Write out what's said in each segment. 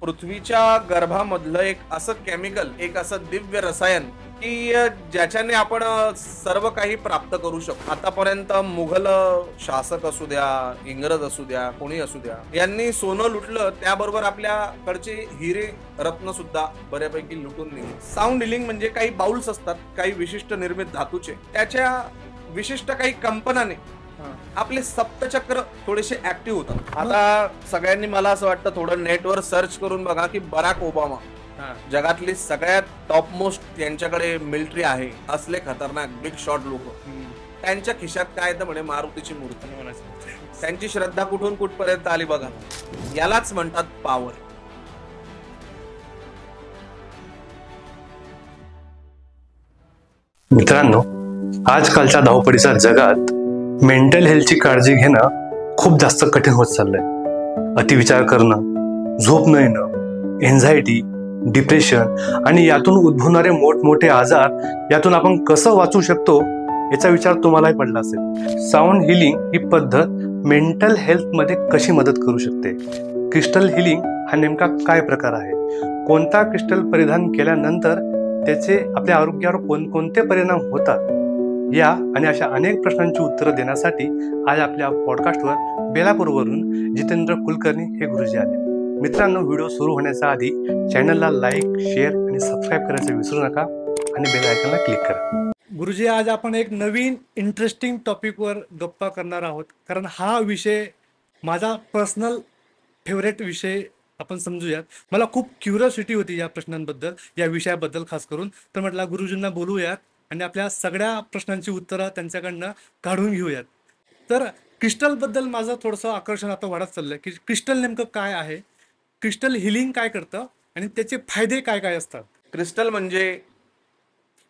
पृथ्वीच्या गर्भामधलं एक असं केमिकल, एक असं दिव्य रसायन की ज्याच्याने आपण सर्व काही प्राप्त करू शकतो। आतापर्यंत मुघल शासक असू द्या, इंग्रज असू द्या, कोणी असू द्या, यांनी सोनं लुटलं, त्याबरोबर आपल्याकडचे हिरे रत्न सुद्धा बऱ्यापैकी लुटून नेले। साऊंड हिलिंग म्हणजे काही बाउल्स असतात, काही विशिष्ट निर्मित धातूचे, त्याच्या विशिष्ट काही कंपनाने आपले सप्तचक्र थोडेसे ऍक्टिव्ह होतात। आता सगळ्यांनी मला असं वाटतं थोडं नेटवर सर्च करून बघा की बराक ओबामा जगातली सगळ्यात टॉप मोस्ट यांच्याकडे मिलिटरी आहे, असले खतरनाक बिग शॉट लोक, त्यांच्या खिशात काय तर म्हणे मारुतीची मूर्ती। त्यांची श्रद्धा कुठून कुठपर्यंत आली बघा। यालाच म्हणतात पॉवर। मित्रांनो, आजकालच्या धावपळीच्या जगात मेंटल हेल्थची काळजी घेणं खूप जास्त कठीण होत चाललंय। अतिविचार करणं, झोप न येणं, एन्झायटी, डिप्रेशन आणि यातून उद्भवणारे मोठमोठे आजार, यातून आपण कसं वाचू शकतो याचा विचार तुम्हालाही पडला असेल। साऊंड हिलिंग ही पद्धत मेंटल हेल्थमध्ये कशी मदत करू शकते? क्रिस्टल हिलिंग हा नेमका काय प्रकार आहे? कोणता क्रिस्टल परिधान केल्यानंतर त्याचे आपल्या आरोग्यावर कोणकोणते परिणाम होतात? या आणि अशा अनेक प्रश्नांची उत्तरं देण्यासाठी आज आपल्या पॉडकास्टवर बेलापूरवरून जितेंद्र कुलकर्णी हे गुरुजी आले। मित्रांनो, व्हिडिओ सुरू होण्याच्या आधी चॅनलला लाईक, शेअर आणि सबस्क्राईब करायचं विसरू नका आणि बेल आयकॉनला क्लिक करा। गुरुजी, आज आपण एक नवीन इंटरेस्टिंग टॉपिकवर गप्पा करणार आहोत, कारण हा विषय माझा पर्सनल फेवरेट विषय आपण समजूयात। मला खूप क्युरिओसिटी होती या प्रश्नांबद्दल, या विषयाबद्दल खास करून, तर म्हटलं गुरुजींना बोलूयात आणि आपल्या सगळ्या प्रश्नांची उत्तरं त्यांच्याकडनं काढून घेऊयात। तर क्रिस्टलबद्दल माझं थोडंसं आकर्षण आता वाढत चाललंय की क्रिस्टल नेमकं काय आहे, क्रिस्टल हिलिंग काय करतं आणि त्याचे फायदे काय काय असतात? क्रिस्टल म्हणजे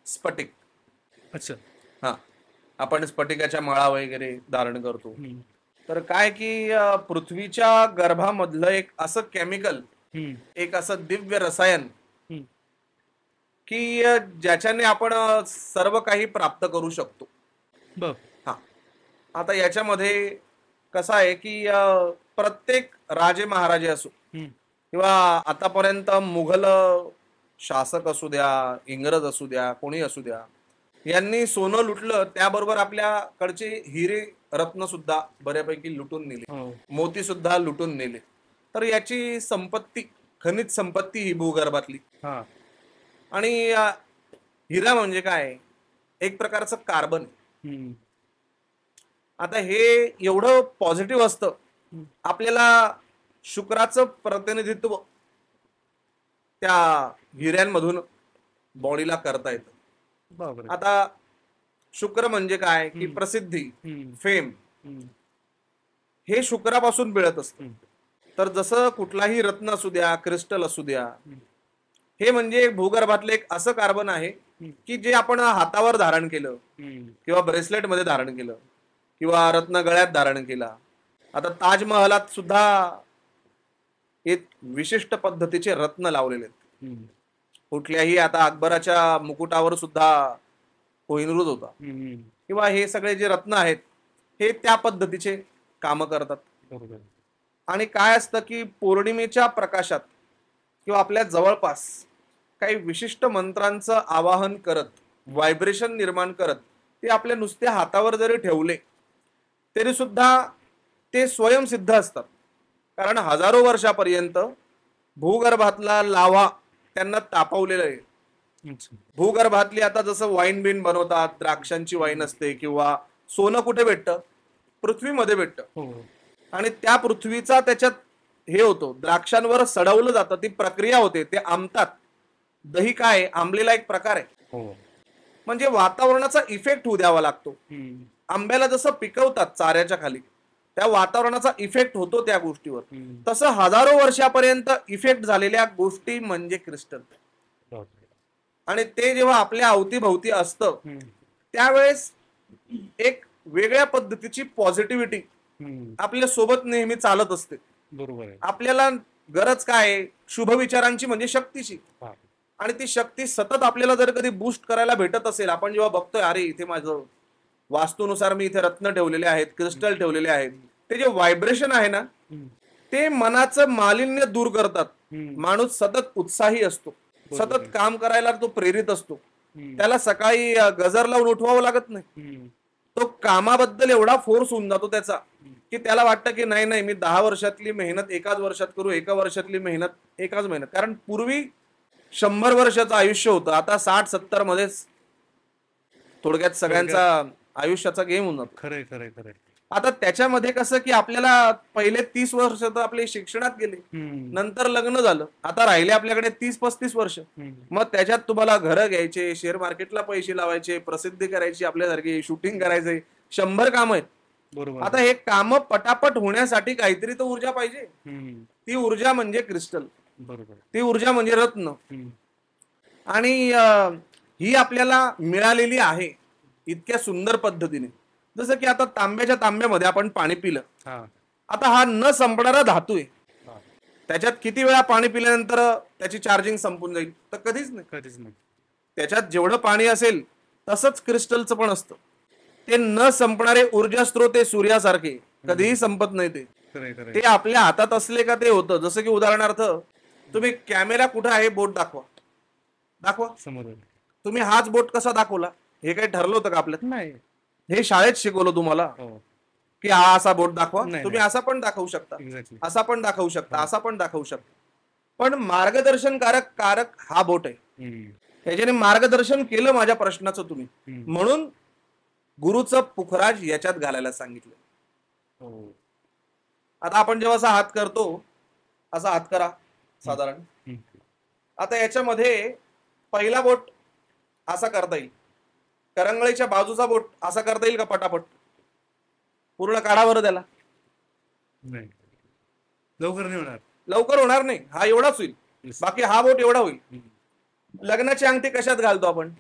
स्फटिक। अच्छा, हा, आपण स्फटिकाच्या माळा वगैरे धारण करतो। तर काय की पृथ्वीच्या गर्भामधलं एक असं केमिकल, एक असं दिव्य रसायन की ज्याच्याने आपण सर्व काही प्राप्त करू शकतो। बर, हा, आता याच्यामध्ये कसं आहे की प्रत्येक राजे महाराजे असो किंवा आतापर्यंत मुघल शासक असू द्या, इंग्रज असू द्या, कोणी असू द्या, यांनी सोनं लुटलं, त्याबरोबर आपल्याकडचे हिरे रत्न सुद्धा बऱ्यापैकी लुटून नेले, मोती सुद्धा लुटून नेले। तर याची संपत्ती, खनिज संपत्ती ही भूगर्भातली। आणि हिरा म्हणजे काय? एक प्रकारचं कार्बन। आता हे एवढं पॉझिटिव्ह असतं, आपल्याला शुक्राचं प्रतिनिधित्व त्या हिऱ्यांमधून बॉडीला करता येतं। आता शुक्र म्हणजे काय की प्रसिद्धी, फेम, हे शुक्रापासून मिळत असतं। तर जसं कुठलाही रत्न असू द्या, क्रिस्टल असू द्या, हे म्हणजे भूगर्भातले एक असं कार्बन आहे की जे आपण हातावर धारण केलं किंवा ब्रेसलेट मध्ये धारण केलं किंवा रत्न गळ्यात धारण केला। आता ताजमहलात सुद्धा एक विशिष्ट पद्धतीचे रत्न लावलेले आहेत। कुठल्याही आता अकबराच्या मुकुटावर सुद्धा कोहिनूर होता, किंवा हे सगळे जे रत्न आहेत हे त्या पद्धतीचे काम करतात। आणि काय असतं की पौर्णिमेच्या प्रकाशात किंवा आपल्या जवळपास काही विशिष्ट मंत्रांचं आवाहन करत, व्हायब्रेशन निर्माण करत, ते आपल्या नुसत्या हातावर जरी ठेवले तरी सुद्धा ते स्वयंसिद्ध असतात। कारण हजारो वर्षापर्यंत भूगर्भातला लावा त्यांना तापवलेला आहे। भूगर्भातली आता जसं वाईन बिन बनवतात, द्राक्षांची वाईन असते, किंवा सोनं कुठे भेटतं? पृथ्वीमध्ये भेटतं। आणि त्या पृथ्वीचा त्याच्यात हे होतो, द्राक्षांवर सडवलं जातं, ती प्रक्रिया होते, ते आंबतात। दही काय? आंबलेला एक प्रकार आहे। म्हणजे वातावरणाचा इफेक्ट होऊ द्यावा लागतो। आंब्याला जसं पिकवतात चाऱ्याच्या खाली, त्या वातावरणाचा इफेक्ट होतो त्या गोष्टीवर, तसं हजारो वर्षापर्यंत इफेक्ट झालेल्या गोष्टी म्हणजे क्रिस्टल। आणि ते जेव्हा आपल्या अवतीभवती असतं त्यावेळेस एक वेगळ्या पद्धतीची पॉझिटिव्हिटी आपल्या सोबत नेहमी चालत असते। बरोबर आहे। आपल्याला गरज काय? शुभ विचारांची, म्हणजे शक्तीची। आणि ती शक्ती सतत आपल्याला जर कधी बूस्ट करायला भेटत असेल, आपण जेव्हा बघतोय अरे इथे माझं वास्तूनुसार मी इथे रत्न ठेवलेले आहेत, क्रिस्टल ठेवलेले आहेत, ते जे व्हायब्रेशन आहे ना, ते मनाचं मालिन्य दूर करतात. हम्म. माणूस सतत उत्साही असतो, सतत काम करायला तो प्रेरित असतो. हम्म. त्याला सकाळी गजर लावून उठवावं लागत नाही. हम्म. तो कामाबद्दल एवढा फोर्स होऊन जातो त्याचा, की त्याला वाटतं की नाही नाही, मी 10 वर्षातली मेहनत एकाच वर्षात करू, एका वर्षातली मेहनत एकाच महिन्यात. कारण पूर्वी 100 वर्षाचं आयुष्य होतं, आता 60-70 मध्येच थोडक्यात सगळ्यांचा आयुष्याचा गेम होऊन जातो. खरंय खरंय खरंय. आता त्याच्यामध्ये कसं की आपल्याला पहिले 30 वर्ष तर आपले शिक्षणात गेले, हम्म. नंतर लग्न झालं, आता राहिले आपल्याकडे 30-35 वर्ष. हम्म. मग त्याच्यात तुम्हाला घरं घ्यायचे, शेअर मार्केटला पैसे लावायचे, प्रसिद्धी करायची, आपल्यासारखी शूटिंग करायचे, 100 काम आहेत. बरोबर. आता हे काम पटापट होण्यासाठी काहीतरी तर ऊर्जा पाहिजे. हम्म. ती ऊर्जा म्हणजे क्रिस्टल, बरोबर. ती ऊर्जा म्हणजे रत्न. हम्म. आणि ही आपल्याला मिळालेली आहे इतक्या सुंदर पद्धतीने. जसं की आता तांब्यामध्ये आपण पाणी पिलं, हा. आता हा न संपणारा धातू आहे. हा. त्याच्यात किती वेळा पाणी पिल्यानंतर त्याची चार्जिंग संपून जाईल? तर कधीच नाही. कधीच नाही. त्याच्यात जेवढं पाणी असेल तसंच क्रिस्टलचं पण असतं. ते न संपणारे ऊर्जा स्रोत आहे, सूर्यासारखे, कधीही संपत नाही ते. खरंय खरंय. ते आपल्या हातात असले का ते होतं. जसं की उदाहरणार्थ तुम्ही कॅमेरा कुठं आहे, बोट दाखवा, दाखवा. समोर. तुम्ही हाच बोट कसा दाखवला? हे काही ठरलं होतं का आपल्यात? नाही. हे शाळेत शिकवलं तुम्हाला हो. की हा असा बोट दाखवा. नाही, तुम्ही नाही. असा पण दाखवू शकता, एक्झॅक्टली. असा पण दाखवू शकता, असा पण दाखवू शकता. पण मार्गदर्शनकारक कारक हा बोट आहे. हम्म. त्याच्याने मार्गदर्शन केलं माझ्या प्रश्नाचं तुम्ही, हम्म. म्हणून गुरुचं पुखराज याच्यात घालायला सांगितलं. हो. आता आपण जेव्हा असा हात करतो, असा हात करा साधारण. हम्म. आता याच्यामध्ये पहिला बोट असा करता येईल, करंगळीच्या बाजूचा बोट असा करता येईल का पटापट? पूर्ण काढा बरं त्याला. नाही. लवकर नाही होणार. लवकर होणार नाही. हा एवढाच होईल, Yes. बाकी हा बोट एवढा होईल. हम्म. लग्नाची अंगठी कशात घालतो आपण?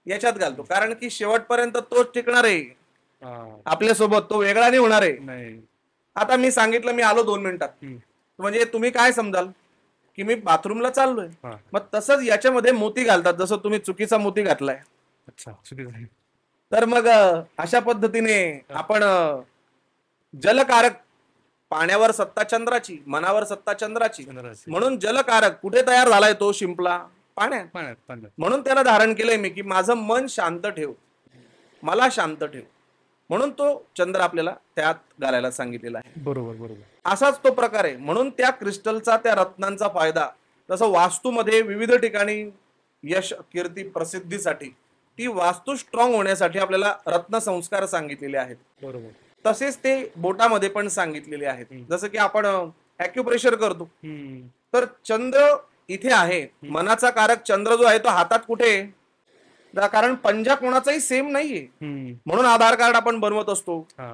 याच्यात घालतो, कारण की शेवटपर्यंत तोच टिकणार आहे हा. आपल्यासोबत, तो वेगळा नाही होणार आहे. नाही. आता मी सांगितलं मी आलो 2 मिनिटात, हम्म. म्हणजे तुम्ही काय समजाल की मी बाथरूमला चाललोय. हा. मग तसंच याच्यामध्ये मोती घालतात, जसं तुम्ही चुकीचा मोती घातलाय. अच्छा. चुकीचं आहे. तर मग अशा पद्धतीने आपण जलकारक, पाण्यावर सत्ता चंद्राची, मनावर सत्ता चंद्राची, चंद्राचे. म्हणून जलकारक कुठे तयार झालाय? तो शिंपला पाण्यात. पाण्यात पाण्यात. म्हणून त्याला धारण केलंय मी की माझं मन शांत ठेव, मला शांत ठेव. म्हणून तो चंद्र आपल्याला त्यात घालायला सांगितलेला आहे. बरोबर बरोबर. असाच तो प्रकार आहे. म्हणून त्या क्रिस्टलचा, त्या रत्नांचा फायदा, जसं वास्तूमध्ये विविध ठिकाणी यश, कीर्ती, प्रसिद्धीसाठी, ती वास्तू स्ट्रॉंग होण्यासाठी आपल्याला रत्न संस्कार सांगितलेले आहेत. बरोबर. तसेच ते बोटामध्ये पण सांगितलेले आहेत. जसं की आपण ॲक्युप्रेशर करतो, हम्म. तर चंद्र इथे आहे, मनाचा कारक चंद्र जो आहे तो हातात कुठे आहे? कारण पंजा कोणाचाही सेम नाहीये. हम्म. म्हणून आधार कार्ड आपण बनवत असतो, हा.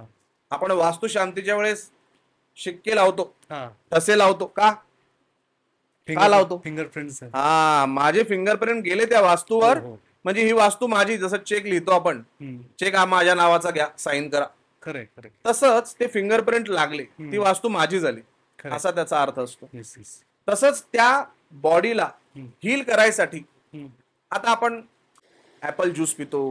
आपण वास्तू शांतीच्या वेळेस शिक्के लावतो, हा. तसे लावतो का? का लावतो? फिंगरप्रिंट्स. हा, माझे फिंगरप्रिंट गेले त्या वास्तूवर, हो, हो. म्हणजे ही वास्तू माझी. जसं चेक लिहितो आपण, चेक हा माझ्या नावाचा घ्या, साईन करा, खरंय खरंय. तसंच ते फिंगरप्रिंट लागले, ती वास्तू माझी झाली, खरंय. असा त्याचा अर्थ असतो. Yes yes. तसंच त्या बॉडीला हम्म. हील करायसाठी हम्म. आता आपण ऍपल ज्यूस पितो,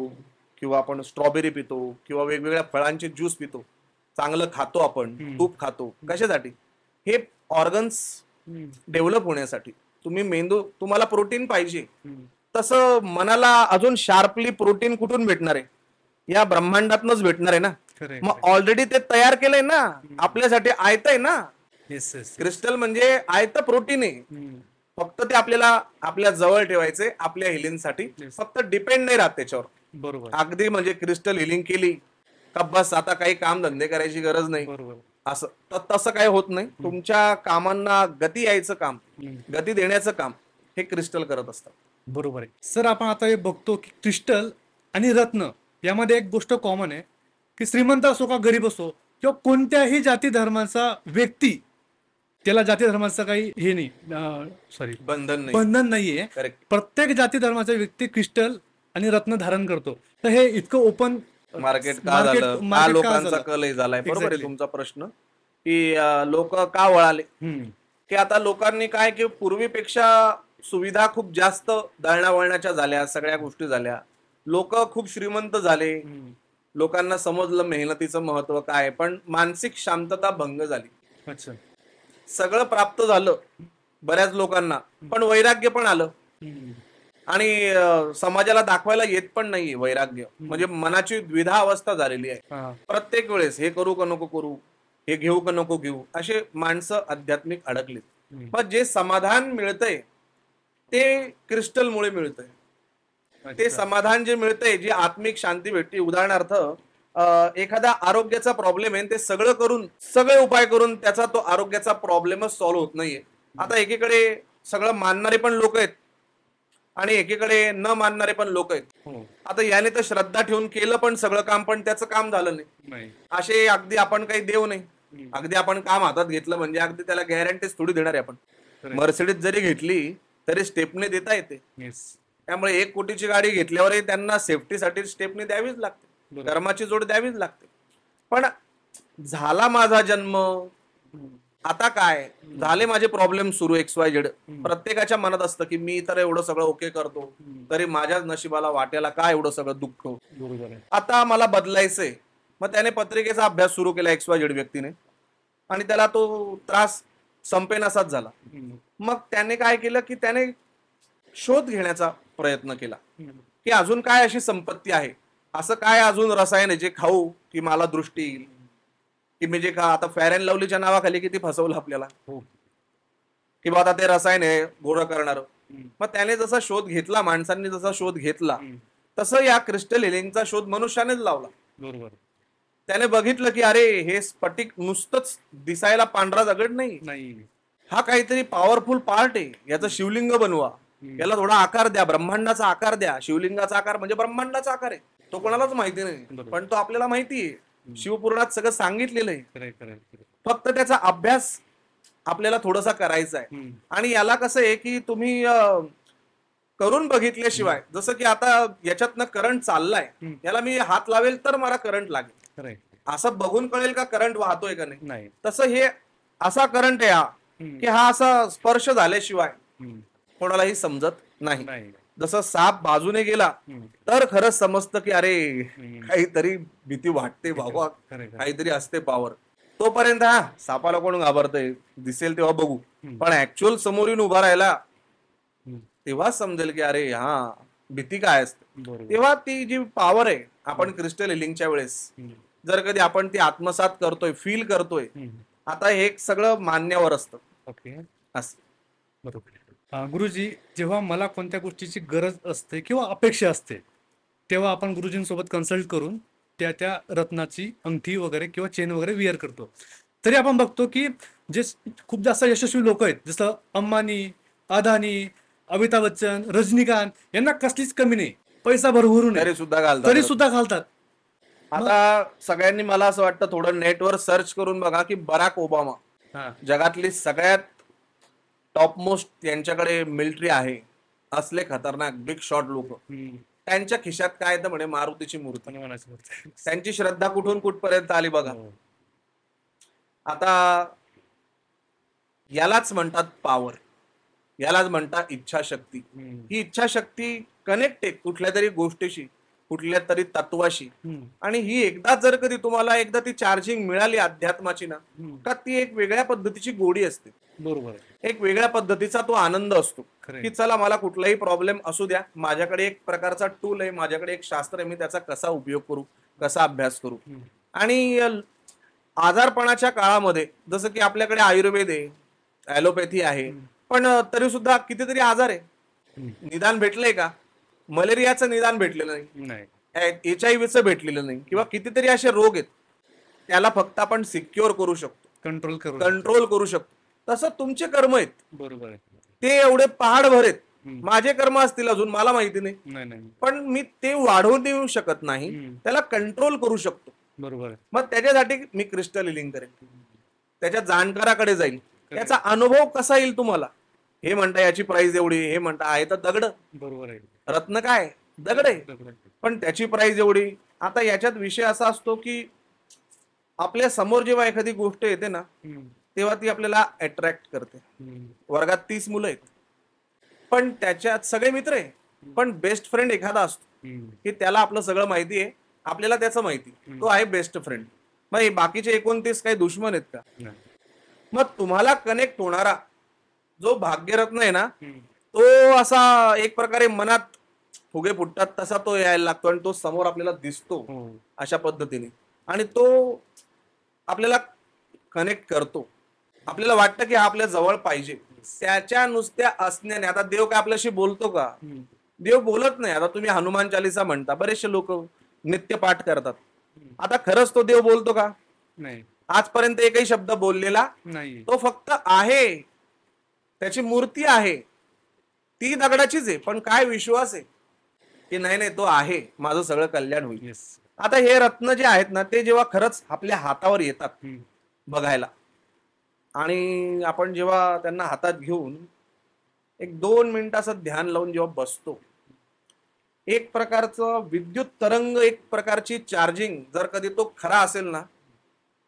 किंवा आपण स्ट्रॉबेरी पितो, किंवा वेगवेगळ्या फळांचे ज्यूस पितो, चांगलं खातो आपण, तूप खातो. कशासाठी? हे ऑर्गन्स हम्म. डेव्हलप होण्यासाठी. तुम्ही मेंदू, तुम्हाला प्रोटीन पाहिजे, हम्म. तसं मनाला अजून शार्पली प्रोटीन कुठून भेटणार आहे? या ब्रह्मांडातनच भेटणार आहे ना. खरंय. मग ऑलरेडी ते तयार केलंय ना आपल्यासाठी, आयत आहे ना. Yes yes. क्रिस्टल म्हणजे आयत प्रोटीन आहे. हम्म. फक्त ते आपल्याला आपल्या जवळ ठेवायचे, आपल्या हिलिंगसाठी. Yes. फक्त डिपेंड नाही राहत त्याच्यावर. बरोबर अगदी म्हणजे क्रिस्टल हिलिंग केली का बस, आता काही काम धंदे करायची गरज नाही, बरोबर. असं तसं काही होत नाही. तुमच्या कामांना गती यायचं काम, हम्म. गती देण्याचं काम हे क्रिस्टल करत असतात. बरोबर आहे सर. आपण आता हे बघतो की क्रिस्टल आणि रत्न यामध्ये एक गोष्ट कॉमन आहे की श्रीमंत असो का गरीब असो किंवा कोणत्याही जाती धर्माचा व्यक्ती, त्याला जाती धर्माचं काही हे नाही, सॉरी, बंधन नाही. बंधन नाहीये. करेक्ट. प्रत्येक जाती धर्माचा व्यक्ती क्रिस्टल आणि रत्न धारण करतो. तर हे इतकं ओपन मार्केट का झालं, का लोकांचा कलही झालाय? बरोबर आहे Exactly. तुमचा प्रश्न, की लोक का वळाले. हम्म. की आता लोकांनी काय, की पूर्वीपेक्षा सुविधा खूप जास्त दळणावळणाच्या झाल्या, सगळ्या गोष्टी झाल्या, लोक खूप श्रीमंत झाले, हम्म. लोकांना समजलं मेहनतीचं महत्व काय, पण मानसिक शांतता भंग झाली. अच्छा. सगळं प्राप्त झालं बऱ्याच लोकांना, पण वैराग्य पण आलं आणि समाजाला दाखवायला येत पण नाहीये वैराग्य. म्हणजे मनाची द्विधा अवस्था झालेली आहे. हा. प्रत्येक वेळेस हे करू का नको करू, हे घेऊ का नको घेऊ, असे माणसं आध्यात्मिक अडकलीत. मग जे समाधान मिळतंय ते क्रिस्टलमुळे मिळतंय. ते अच्छा. समाधान जे मिळतंय, जी आत्मिक शांती भेटते. उदाहरणार्थ एखादा आरोग्याचा प्रॉब्लेम आहे, ते सगळे उपाय करून त्याचा तो आरोग्याचा प्रॉब्लेमच सॉल्व्ह होत नाहीये. आता एकीकडे सगळं मानणारे पण लोक आहेत आणि एकीकडे न मानणारे पण लोक आहेत. हो. आता याने तर श्रद्धा ठेवून केलं पण सगळं काम, पण त्याचं काम झालं नाही. नाही. असे अगदी आपण काही देव नाही. अगदी आपण काम हातात घेतलं म्हणजे अगदी त्याला गॅरंटीज थोडी देणार आहे आपण. Correct. मर्सिडीज जरी घेतली तरी स्टेपने देता येते. Yes. त्यामुळे 1 कोटीची गाडी घेतल्यावरही त्यांना सेफ्टीसाठी स्टेपनी द्यावीच लागते, बरोबर. कर्माची जोड द्यावीच लागते. पण झाला माझा जन्म, आता काय झाले माझे प्रॉब्लेम सुरू XYZ. प्रत्येकाच्या मनात असतं की मी तर एवढं सगळं ओके करतो, तरी माझ्या नशिबाला वाट्याला काय एवढं सगळं दुःख. बरोबर आहे. आता मला बदलायचंय. मग त्याने पत्रिकेचा अभ्यास सुरू केला XYZ व्यक्तीने आणि त्याला तो त्रास संपेनासाच झाला. मग त्याने काय केलं की त्याने शोध घेण्याचा प्रयत्न केला की अजून काय अशी संपत्ती आहे, असं काय अजून रसायन आहे जे खाऊ की मला दृष्टी येईल, की म्हणजे का आता फेअर अँड लवलीच्या नावाखाली किती फसवलं आपल्याला, हो. की आता ते रसायन आहे गोरं करणार. मग त्याने जसा शोध घेतला, माणसांनी जसा शोध घेतला, तसं या क्रिस्टल हिलिंगचा शोध मनुष्यानेच लावला. बरोबर. त्याने बघितलं की अरे हे स्फटिक नुसतंच दिसायला पांढरा दगड नाही, नाही. हा काहीतरी पॉवरफुल पार्ट आहे. याचं शिवलिंग बनवा, याला थोडा आकार द्या, ब्रह्मांडाचा आकार द्या. शिवलिंगाचा आकार म्हणजे ब्रह्मांडाचा आकार आहे. तो कोणालाच माहिती नाही, बरोबर. पण तो आपल्याला माहिती आहे. शिवपुराणात सगळं सांगितलेलं आहे. खरंय, खरंय, खरंय. फक्त त्याचा अभ्यास आपल्याला थोडासा करायचा आहे. आणि याला कसं आहे की तुम्ही करून बघितल्याशिवाय, जसं की आता याच्यातनं करंट चाललाय, याला मी हात लावेल तर मला करंट लागेल, खरंय. असं बघून कळेल का करंट वाहतोय का नाही. नाही. तसं हे असा करंट आहे हा, की हा असा स्पर्श झाल्याशिवाय कोणालाही समजत नाही. नाही. जसं साप बाजूने गेला तर खरंच समजतं की अरे काहीतरी भीती वाटते बाबा, खरंय, खरंय. काहीतरी असते पॉवर. तोपर्यंत हा सापाला कोण घाबरतंय, दिसेल तेव्हा बघू, पण ऍक्च्युअल समोर येऊन उभा राहिला तेव्हा समजेल की अरे हा भीती काय असते. बरोबर. तेव्हा ती जी पॉवर आहे, आपण क्रिस्टल हिलिंगच्या वेळेस जर कधी आपण ती आत्मसात करतोय, फील करतोय, आता हे सगळं मान्यावर असतं. ओके. असं. बरोबर. गुरुजी, जेव्हा मला कोणत्या गोष्टीची गरज असते किंवा अपेक्षा असते, तेव्हा आपण गुरुजींसोबत कन्सल्ट करून त्या रत्नाची अंगठी वगैरे किंवा चेन वगैरे विअर करतो. तरी आपण बघतो की जे खूप जास्त यशस्वी लोक आहेत, जसं अंबानी, अदानी, अमिताभ बच्चन, रजनीकांत, यांना कसलीच कमी नाही, पैसा भरभरून आहे, तरी सुद्धा घालतात. तरी सुद्धा घालतात. आता सगळ्यांनी मला असं वाटतं थोडं नेटवर सर्च करून बघा की बराक ओबामा, हा. जगातली सगळ्यात टॉपमोस्ट यांच्याकडे मिलिटरी आहे, असले खतरनाक बिग शॉट लोक, त्यांच्या खिशात काय तर म्हणे मारुतीची मूर्ती. पण म्हणायचं होतं. त्यांची श्रद्धा कुठून कुठपर्यंत आली बघा. हो. आता यालाच म्हणतात पॉवर, यालाच म्हणतात इच्छाशक्ती. ही इच्छाशक्ती कनेक्ट आहे कुठल्या तरी गोष्टीशी, कुठल्या तरी तत्वाशी. आणि ही एकदा जर कधी तुम्हाला एकदा ती चार्जिंग मिळाली अध्यात्माची ना, का ती एक वेगळ्या पद्धतीची गोडी असते, बरोबर आहे. एक वेगळ्या पद्धतीचा तो आनंद असतो खरंय. की चला मला कुठलाही प्रॉब्लेम असू द्या, माझ्याकडे एक प्रकारचा टूल आहे, माझ्याकडे एक शास्त्र आहे, मी त्याचा कसा उपयोग करू, कसा अभ्यास करू. आणि आजारपणाच्या काळामध्ये जसं की आपल्याकडे आयुर्वेद आहे, ॲलोपॅथी आहे, पण तरी सुद्धा कितीतरी आजार आहे, निदान भेटलंय का? मलेरियाचं निदान भेटलेलं नाही, HIV भेटलेलं नाही, किंवा कितीतरी असे रोग आहेत त्याला फक्त आपण सिक्युअर करू शकतो, कंट्रोल करू शकतो. तसं तुमचे कर्म आहेत, बरोबर आहे. ते एवढे पहाडभर आहेत. माझे कर्म असतील अजून मला माहिती नाही, नाही. पण मी ते वाढवून देऊ शकत नाही, त्याला कंट्रोल करू शकतो. बरोबर आहे. मग त्याच्यासाठी मी क्रिस्टल हिलिंग करेन, त्याच्या जाणकाराकडे जाईल, त्याचा अनुभव कसा येईल तुम्हाला. हे म्हणता याची प्राइस एवढी, हे म्हणता आहे तर दगड, बरोबर आहे. रत्न काय दगड आहे, पण त्याची प्राइस एवढी. आता याच्यात विषय असा असतो की आपल्या समोर जेव्हा एखादी गोष्ट येते ना, तेव्हा ती आपल्याला अट्रॅक्ट करते. वर्गात 30 मुलं आहेत, पण त्याच्यात सगळे मित्र आहे, पण बेस्ट फ्रेंड एखादा असतो की त्याला आपलं सगळं माहिती आहे, आपल्याला त्याचं माहिती, तो आहे बेस्ट फ्रेंड. मग हे बाकीचे 29 काही दुश्मन आहेत का? मग तुम्हाला कनेक्ट होणारा जो भाग्यरत्न आहे ना, हम्म. तो असा एक प्रकारे मनात फुगे फुटतात तसा तो यायला लागतो आणि तो समोर आपल्याला दिसतो हो. अशा पद्धतीने. आणि तो आपल्याला कनेक्ट करतो. आपल्याला वाटतं की हा आपल्या जवळ पाहिजे. त्याच्या नुसत्या असण्याने, आता देव काय आपल्याशी बोलतो का? हम्म. देव बोलत नाही. आता तुम्ही हनुमान चालीसा म्हणता, बरेचसे लोक नित्य पाठ करतात. आता खरंच तो देव बोलतो का? नाही. आजपर्यंत एकही शब्द बोललेला नाही. तो फक्त आहे. त्याची मूर्ती आहे, ती दगडाचीच आहे, पण काय विश्वास आहे की नाही नाही तो आहे, माझं सगळं कल्याण होईल. येस. आता हे रत्न जे आहेत ना, ते जेव्हा खरंच आपल्या हातावर येतात हम्म. बघायला, आणि आपण जेव्हा त्यांना हातात घेऊन एक 2 मिनिटाचं ध्यान लावून जेव्हा बसतो, एक प्रकारचं विद्युत तरंग, एक प्रकारची चार्जिंग, जर कधी तो खरा असेल ना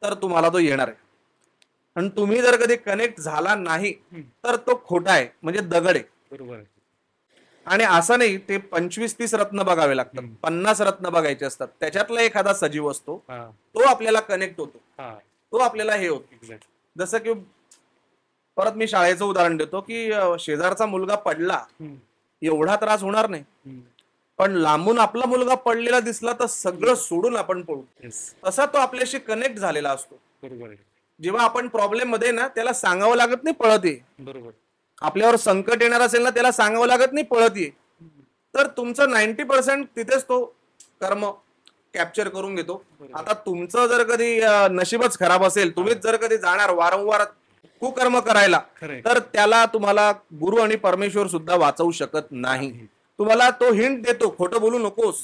तर तुम्हाला तो येणार आहे. आणि तुम्ही जर कधी कनेक्ट झाला नाही तर तो खोटा आहे, म्हणजे दगड आहे. बरोबर आहे. आणि असं नाही ते 25-30 रत्न बघावे लागतात, 50 रत्न बघायचे असतात. त्याच्यातला एखादा सजीव असतो, हा. तो आपल्याला कनेक्ट होतो, हा. तो आपल्याला हे होतो. एक्झॅक्ट. जसं की परत मी शाळेचं उदाहरण देतो की शेजारचा मुलगा पडला, एवढा त्रास होणार नाही, पण लांबून आपला मुलगा पडलेला दिसला तर सगळं सोडून आपण पळू. येस. तसा तो आपल्याशी कनेक्ट झालेला असतो. बरोबर आहे. जेव्हा आपण प्रॉब्लेम मध्ये ना, त्याला सांगावं लागत नाही पळत ये. बरोबर. आपल्यावर संकट येणार असेल ना, त्याला सांगावं लागत नाही पळत ये. तर तुमचं 90% तिथेच तो कर्म कॅप्चर करून घेतो. बरोबर. आता तुमचं जर कधी नशीबच खराब असेल, तुम्हीच जर कधी जाणार वारंवार कुकर्म करायला, खरंय. तर त्याला तुम्हाला गुरु आणि परमेश्वर सुद्धा वाचवू शकत नाही. तुम्हाला तो हिंट देतो, खोटं बोलू नकोस,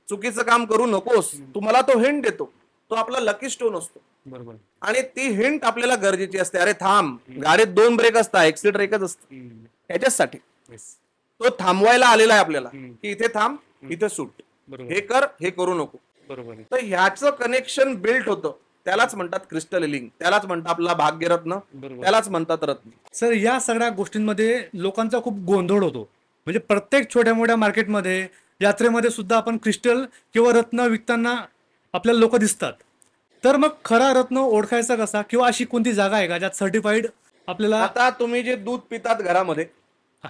चुकीचं काम करू नकोस, तुम्हाला तो हिंट देतो. तो आपला लकी स्टोन असतो. बरोबर. आणि ती हिंट आपल्याला गरजेची असते. अरे थांब, गाडीत 2 ब्रेक असतात, एक्सिलेटर एकच असतं. ह्याच्यासाठी येस. तो थांबवायला आलेला आहे आपल्याला, हम्म. की इथे थांब, इथे सूट, बरोबर. हे कर, हे करू नको. बरोबर आहे. तर ह्याचं कनेक्शन बिल्ड होतं. त्यालाच म्हणतात क्रिस्टल हिलिंग, त्यालाच म्हणतात आपला भाग्यरत्न, बरोबर. त्यालाच म्हणतात रत्न. सर, या सगळ्या गोष्टींमध्ये लोकांचा खूप गोंधळ होतो. म्हणजे प्रत्येक छोट्या मोठ्या मार्केटमध्ये, यात्रेमध्ये सुद्धा आपण क्रिस्टल किंवा रत्न विकताना आपल्याला लोक दिसतात. तर मग खरा रत्न ओळखायचा कसा, किंवा अशी कोणती जागा आहे का ज्यात सर्टिफाईड आपल्याला? आता तुम्ही जे दूध पितात घरामध्ये, हा.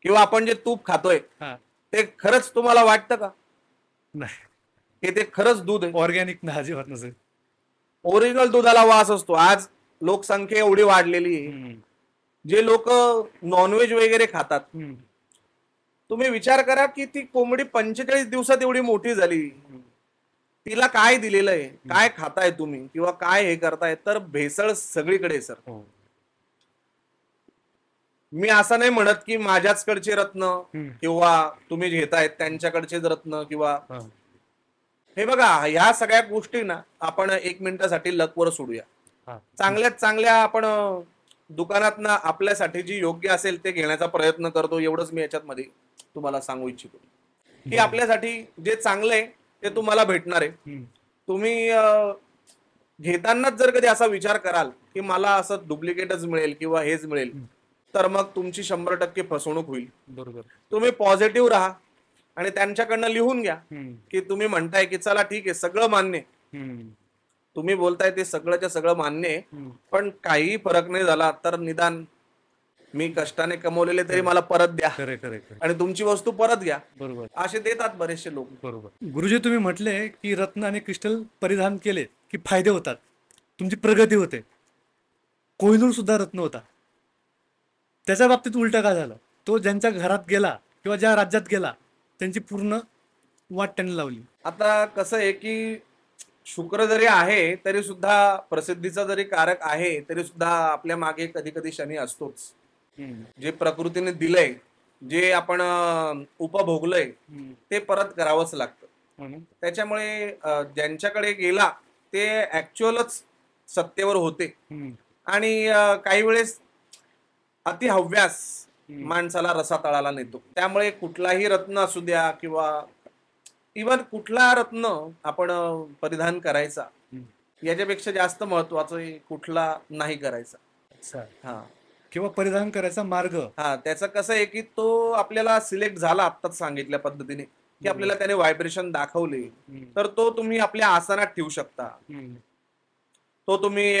किंवा आपण जे तूप खातोय, हा. ते खरंच तुम्हाला वाटतं का नाही. की ते खरंच दूध आहे? ऑर्गॅनिक ना, अजिबात नसेल. ओरिजिनल दुधाला वास असतो. आज लोकसंख्या एवढी वाढलेली आहे, जे लोक नॉनव्हेज वगैरे खातात, तुम्ही विचार करा की ती कोंबडी 45 दिवसात एवढी मोठी झाली, तिला काय दिलेलं आहे, काय खाताय तुम्ही, किंवा काय हे करताय? तर भेसळ सगळीकडे सर. हो. मी असं नाही म्हणत की माझ्याचकडचे रत्न किंवा तुम्ही घेतायत त्यांच्याकडचे रत्न, किंवा हा. हे बघा, ह्या सगळ्या गोष्टी ना आपण 1 मिनिटासाठी लकवर सोडूया. हा. चांगल्यात चांगल्या आपण दुकानात ना आपल्यासाठी जी योग्य असेल ते घेण्याचा प्रयत्न करतो. एवढंच मी याच्यात मध्ये तुम्हाला सांगू इच्छितो की आपल्यासाठी जे चांगलं आहे ते तुम्हाला भेटणार आहे. तुम्ही घेतानाच जर कधी असा विचार कराल की मला असं डुप्लिकेटच मिळेल किंवा हेच मिळेल, तर मग तुमची 100% फसवणूक होईल. बरोबर. तुम्ही पॉझिटिव्ह राहा आणि त्यांच्याकडनं लिहून घ्या की तुम्ही म्हणताय की चला ठीक आहे, सगळं मान्य, तुम्ही बोलताय ते सगळंच्या सगळं मान्य आहे, पण काही फरक नाही झाला तर निदान मी कष्टाने कमवलेले तरी मला परत द्या, खरे खरे खरे. आणि तुमची वस्तू परत घ्या. बरोबर. असे देतात बरेचसे लोक. बरोबर. गुरुजी, तुम्ही म्हटले की रत्न आणि क्रिस्टल परिधान केले की फायदे होतात, तुमची प्रगती होते. कोहिनूर सुद्धा रत्न होता. त्याच्या बाबतीत उलट काय झालं? तो ज्यांच्या घरात गेला किंवा ज्या राज्यात गेला त्यांची पूर्ण वाट त्यांनी लावली. आता कसं आहे की शुक्र जरी आहे तरी सुद्धा, प्रसिद्धीचा जरी कारक आहे तरी सुद्धा आपल्या मागे कधी कधी शनी असतोच. जे प्रकृतीने दिलंय, जे आपण उपभोगलंय, ते परत करावंच लागतं. त्याच्यामुळे ज्यांच्याकडे गेला ते ऍक्च्युअलच सत्तेवर होते. आणि काही वेळेस अतिहव्यास माणसाला रसा तळाला नेतो. त्यामुळे कुठलाही रत्न असू द्या किंवा इव्हन कुठला रत्न आपण परिधान करायचा, याच्यापेक्षा जास्त महत्वाचं कुठला नाही करायचा. हा. किंवा परिधान करायचा मार्ग. हा, त्याचं कसं आहे की तो आपल्याला सिलेक्ट झाला आत्ताच सांगितल्या पद्धतीने की आपल्याला त्याने व्हायब्रेशन दाखवले, तर तो तुम्ही आपल्या आसनात ठेवू शकता. तो तुम्ही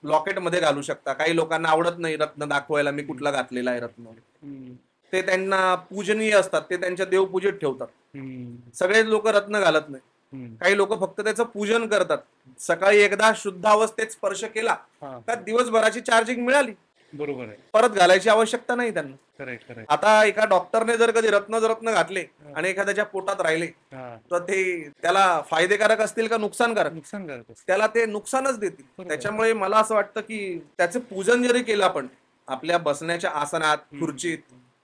लॉकेटमध्ये घालू शकता. काही लोकांना आवडत नाही रत्न दाखवायला, मी कुठला घातलेला आहे रत्न. हम्म. ते त्यांना पूजनीय असतात, ते त्यांच्या देवपूजेत ठेवतात. हम्म. सगळेच लोक रत्न घालत नाही. हम्म. काही लोक फक्त त्याचं पूजन करतात. सकाळी एकदा शुद्ध अवस्थेत स्पर्श केला हा, का दिवसभराची चार्जिंग मिळाली, बरोबर आहे. परत घालायची आवश्यकता नाही त्यांना. खरंय खरंय. आता एका डॉक्टरने जर कधी रत्न घातले आणि एखाद्याच्या पोटात राहिले हा, तर ते त्याला फायदेकारक असतील का नुकसानकारक? नुकसानकारक असतं. त्याला ते नुकसानच देतील. बरोबर. त्याच्यामुळे मला असं वाटतं की त्याचं पूजन जरी केलं आपण आपल्या बसण्याच्या आसनात, खुर्चीत,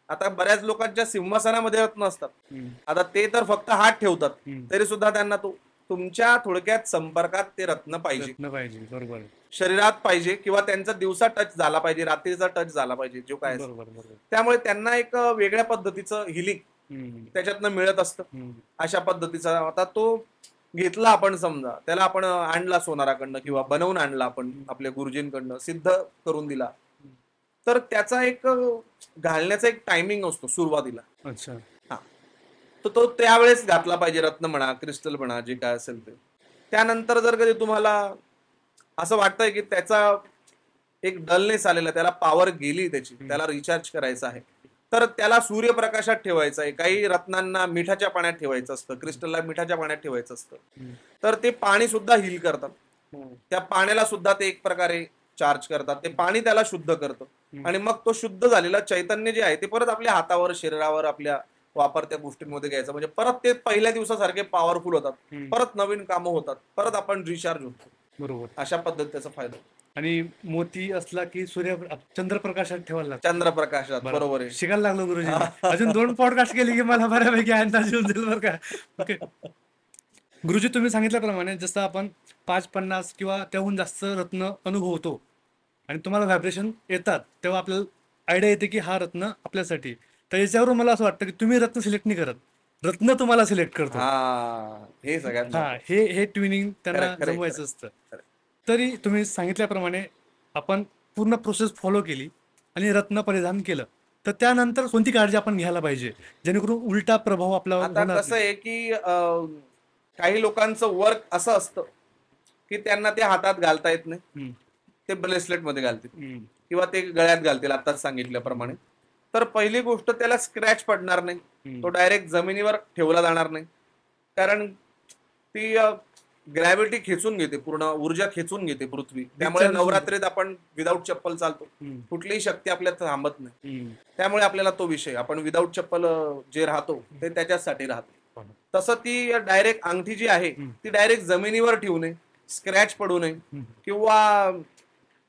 आता बऱ्याच लोकांच्या सिंहासनामध्ये रत्न असतात. हम्म. आता ते तर फक्त हात ठेवतात, हम्म. तरी सुद्धा त्यांना तो तुमच्या थोडक्यात संपर्कात ते रत्न पाहिजे, रत्न पाहिजे. बरोबर आहे. शरीरात पाहिजे, किंवा त्यांचा दिवसा टच झाला पाहिजे, रात्रीचा टच झाला पाहिजे, जो काय असेल. बरोबर बरोबर. त्यामुळे त्यांना एक वेगळ्या पद्धतीचं हिलिंग हम्म. त्याच्यातनं मिळत असतं. हम्म. अशा पद्धतीचा आता तो घेतला आपण, समजा त्याला आपण आणला सोनाराकडनं किंवा बनवून आणला आपण आपल्या गुरुजींकडनं, सिद्ध करून दिला, तर त्याचा एक घालण्याचा एक टायमिंग असतो सुरुवातीला. अच्छा. हा, तर तो त्यावेळेस घातला पाहिजे, रत्न म्हणा, क्रिस्टल म्हणा, जे काय असेल ते. त्यानंतर जर कधी तुम्हाला असं वाटतंय की त्याचा एक डलनेस आलेला, त्याला पॉवर गेली त्याची, त्याला रिचार्ज करायचं आहे, तर त्याला सूर्यप्रकाशात ठेवायचं आहे. काही रत्नांना मिठाच्या पाण्यात ठेवायचं असतं, क्रिस्टलला मिठाच्या पाण्यात ठेवायचं असतं. हम्म. तर ते पाणी सुद्धा हील करतात. हम्म. त्या पाण्याला सुद्धा ते एक प्रकारे चार्ज करतात. ते पाणी त्याला शुद्ध करतं आणि मग तो शुद्ध झालेला चैतन्य जे आहे ते परत आपल्या हातावर, शरीरावर, आपल्या वापरत्या गोष्टींमध्ये घ्यायचं. म्हणजे परत ते पहिल्या दिवसासारखे पॉवरफुल होतात, हम्म. परत नवीन कामं होतात, परत आपण रिचार्ज होतो. बरोबर. अशा पद्धतीचा त्याचा फायदा होतो. आणि मोती असला की चंद्रप्रकाशात ठेवायला लागतो. चंद्रप्रकाशात, बरोबर आहे. शिकायला लागलो गुरुजी. अजून 2 पॉडकास्ट केले की मला बऱ्यापैकी अंदाज येऊन जाईल बरं का. ओके गुरुजी, तुम्ही सांगितल्याप्रमाणे जसं आपण 5-50 किंवा त्याहून जास्त रत्न अनुभवतो आणि तुम्हाला व्हायब्रेशन येतात, तेव्हा आपल्याला आयडिया येते की हा रत्न आपल्यासाठी. तर याच्यावरून मला असं वाटतं की तुम्ही रत्न सिलेक्ट नाही करत, रत्न तुम्हाला सिलेक्ट करतो. हा, हे सगळ्यात हा, महत्त्वाचं. हे ट्विनिंग त्यांना Correct, correct, जमवायचं असतं. correct. तरी तुम्ही सांगितल्याप्रमाणे आपण पूर्ण प्रोसेस फॉलो केली आणि रत्न परिधान केलं, तर त्यानंतर कोणती काळजी आपण घ्यायला पाहिजे जेणेकरून उलटा प्रभाव आपला आता होणार कसं नाही? आहे की काही लोकांचं वर्क असं असतं की त्यांना ते हातात घालता येत नाही, हम्म. ते ब्रेसलेट मध्ये घालतील हम्म. किंवा ते गळ्यात घालतील आताच सांगितल्याप्रमाणे. तर पहिली गोष्ट, त्याला स्क्रॅच पडणार नाही, हम्म. तो डायरेक्ट जमिनीवर ठेवला जाणार नाही, कारण ती ग्रॅव्हिटी खेचून घेते, पूर्ण ऊर्जा खेचून घेते पृथ्वी. त्यामुळे Recharge नवरात्रीत आपण विदाऊट चप्पल चालतो, हम्म. कुठलीही शक्ती आपल्यात थांबत नाही. हम्म. त्यामुळे आपल्याला तो विषय, आपण विदाऊट चप्पल जे राहतो ते त्याच्यासाठी राहतो. तसं ती डायरेक्ट अंगठी जी आहे ती डायरेक्ट जमिनीवर ठेवू नये, स्क्रॅच पडू नये, हम्म. किंवा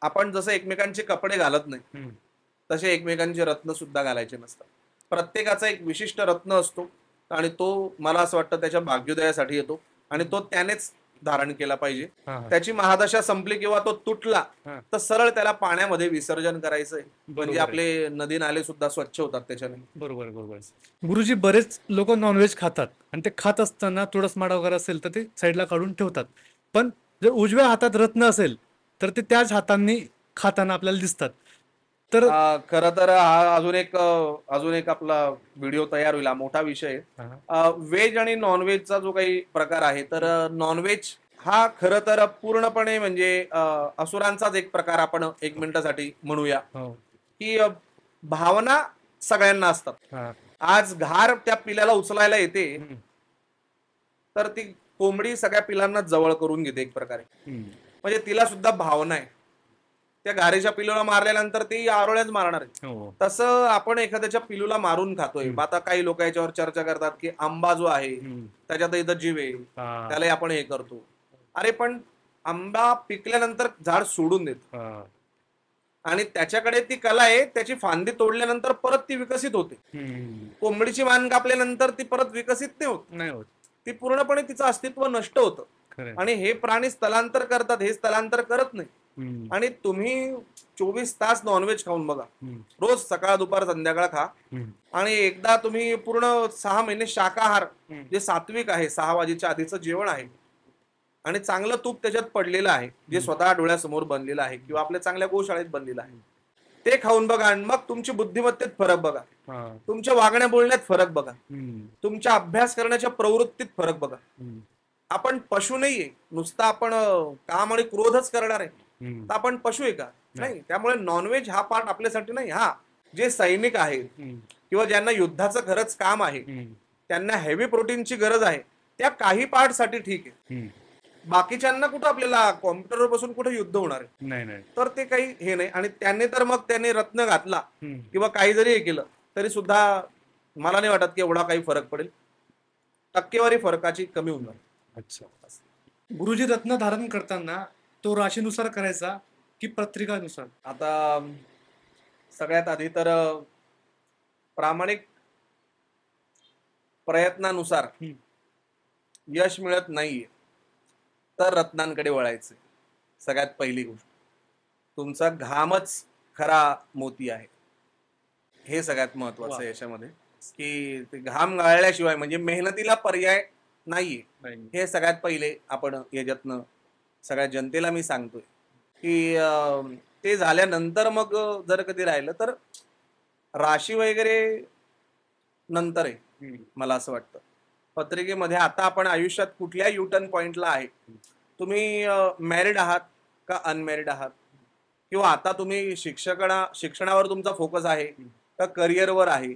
आपण जसं एकमेकांचे कपडे घालत नाही हम्म. तसे एकमेकांचे रत्न सुद्धा घालायचे नसतात. प्रत्येकाचा एक विशिष्ट रत्न असतो आणि तो मला असं वाटतं त्याच्या भाग्योदयासाठी येतो आणि तो त्यानेच धारण केला पाहिजे. हा, हा. त्याची महादशा संपली किंवा तो तुटला हा. तर सरळ त्याला पाण्यामध्ये विसर्जन करायचंय, बरोबर म्हणजे आहे. आपले नदी नाले सुद्धा स्वच्छ होतात त्याच्याने. बरोबर बरोबर. गुरुजी, बरेच लोक नॉनव्हेज खातात आणि ते खात असताना तुळस माडा वगैरे असेल तर ते साईडला काढून ठेवतात, पण जर उजव्या हातात रत्न असेल तर ते त्याच हातांनी खाताना आपल्याला दिसतात. तर खरं तर हा अजून एक आपला व्हिडिओ तयार होईल, हा मोठा विषय आहे. हा. व्हेज आणि नॉनव्हेजचा जो काही प्रकार आहे, तर नॉनव्हेज हा खरं तर पूर्णपणे म्हणजे असुरांचाच एक प्रकार आपण 1 मिनिटासाठी म्हणूया, हो. की भावना सगळ्यांना असतात. हा. आज घार त्या पिल्याला उचलायला येते, हम्म. तर ती कोंबडी सगळ्या पिलांना जवळ करून घेते एक प्रकारे, हम्म. म्हणजे तिला सुद्धा भावना आहे. त्या घारेच्या पिलूला मारल्यानंतर ती आरोळ्याच मारणार आहे. हो. तसं आपण एखाद्याच्या पिलूला मारून खातोय. आता काही लोक याच्यावर चर्चा करतात की आंबा जो आहे हम्म. त्याच्यात इथं जीव आहे, हा. त्यालाही आपण हे करतो. अरे पण आंबा पिकल्यानंतर झाड सोडून देत हा. आणि त्याच्याकडे ती कला आहे, त्याची फांदी तोडल्यानंतर परत ती विकसित होते. हम्म. कोंबडीची मान कापल्यानंतर ती परत विकसित नाही होत, नाही होत. ती पूर्णपणे तिचं अस्तित्व नष्ट होतं. खरं. आणि हे प्राणी स्थलांतर करतात, हे स्थलांतर करत नाही. हम्म. आणि तुम्ही 24 तास नॉनव्हेज खाऊन बघा, हम्म. रोज सकाळ दुपार संध्याकाळ खा, हम्म. आणि एकदा तुम्ही पूर्ण 6 महिने शाकाहार, हम्म. जे सात्विक आहे, 6 वाजेच्या आधीचं जेवण आहे आणि चांगलं तूप त्याच्यात पडलेलं आहे, जे स्वतः डोळ्यासमोर बनलेलं आहे किंवा आपल्या चांगल्या गोशाळेत बनलेलं आहे, ते खाऊन बघा आणि मग तुमची बुद्धिमत्तेत फरक बघा, हा. तुमच्या वागण्या बोलण्यात फरक बघा, हम्म. तुमच्या अभ्यास करण्याच्या प्रवृत्तीत फरक बघा. हम्म. आपण पशु नाहीये, नुसता आपण काम आणि क्रोधच करणार आहे. तर आपण पशु आहे का? नाही. त्यामुळे नॉनव्हेज हा पार्ट आपल्यासाठी नाही. हा, जे सैनिक आहेत किंवा ज्यांना युद्धाचं खरंच काम आहे, त्यांना हेवी प्रोटीनची गरज आहे, त्या काही पार्टसाठी ठीक आहे. बाकीच्यांना कुठं आपल्याला कॉम्प्युटरवर बसून कुठे युद्ध होणार आहे? नाही. तर ते काही हे नाही. आणि त्याने तर मग त्याने रत्न घातला किंवा काही जरी हे केलं तरी सुद्धा मला नाही वाटत की एवढा काही फरक पडेल. टक्केवारी फरकाची कमी होऊन जाईल. अच्छा. गुरुजी, रत्न धारण करताना तो राशीनुसार करायचा की पत्रिकानुसार? आता सगळ्यात आधी तर प्रामाणिक प्रयत्नानुसार यश मिळत नाहीये तर रत्नांकडे वळायचे. सगळ्यात पहिली गोष्ट, तुमचा घामच खरा मोती आहे. हे सगळ्यात महत्वाचं आहे याच्यामध्ये, की ते घाम गाळल्याशिवाय म्हणजे मेहनतीला पर्याय नाहीये. हे सगळ्यात पहिले आपण याच्यातनं सगळ्या जनतेला मी सांगतोय की ते झाल्यानंतर मग जर कधी राहिलं तर राशी वगैरे नंतर आहे. मला असं वाटतं पत्रिकेमध्ये आता आपण आयुष्यात कुठल्या युटर्न पॉइंटला आहे, तुम्ही मॅरिड आहात का अनमॅरिड आहात, किंवा आता तुम्ही शिक्षणावर तुमचा फोकस आहे का करिअरवर आहे,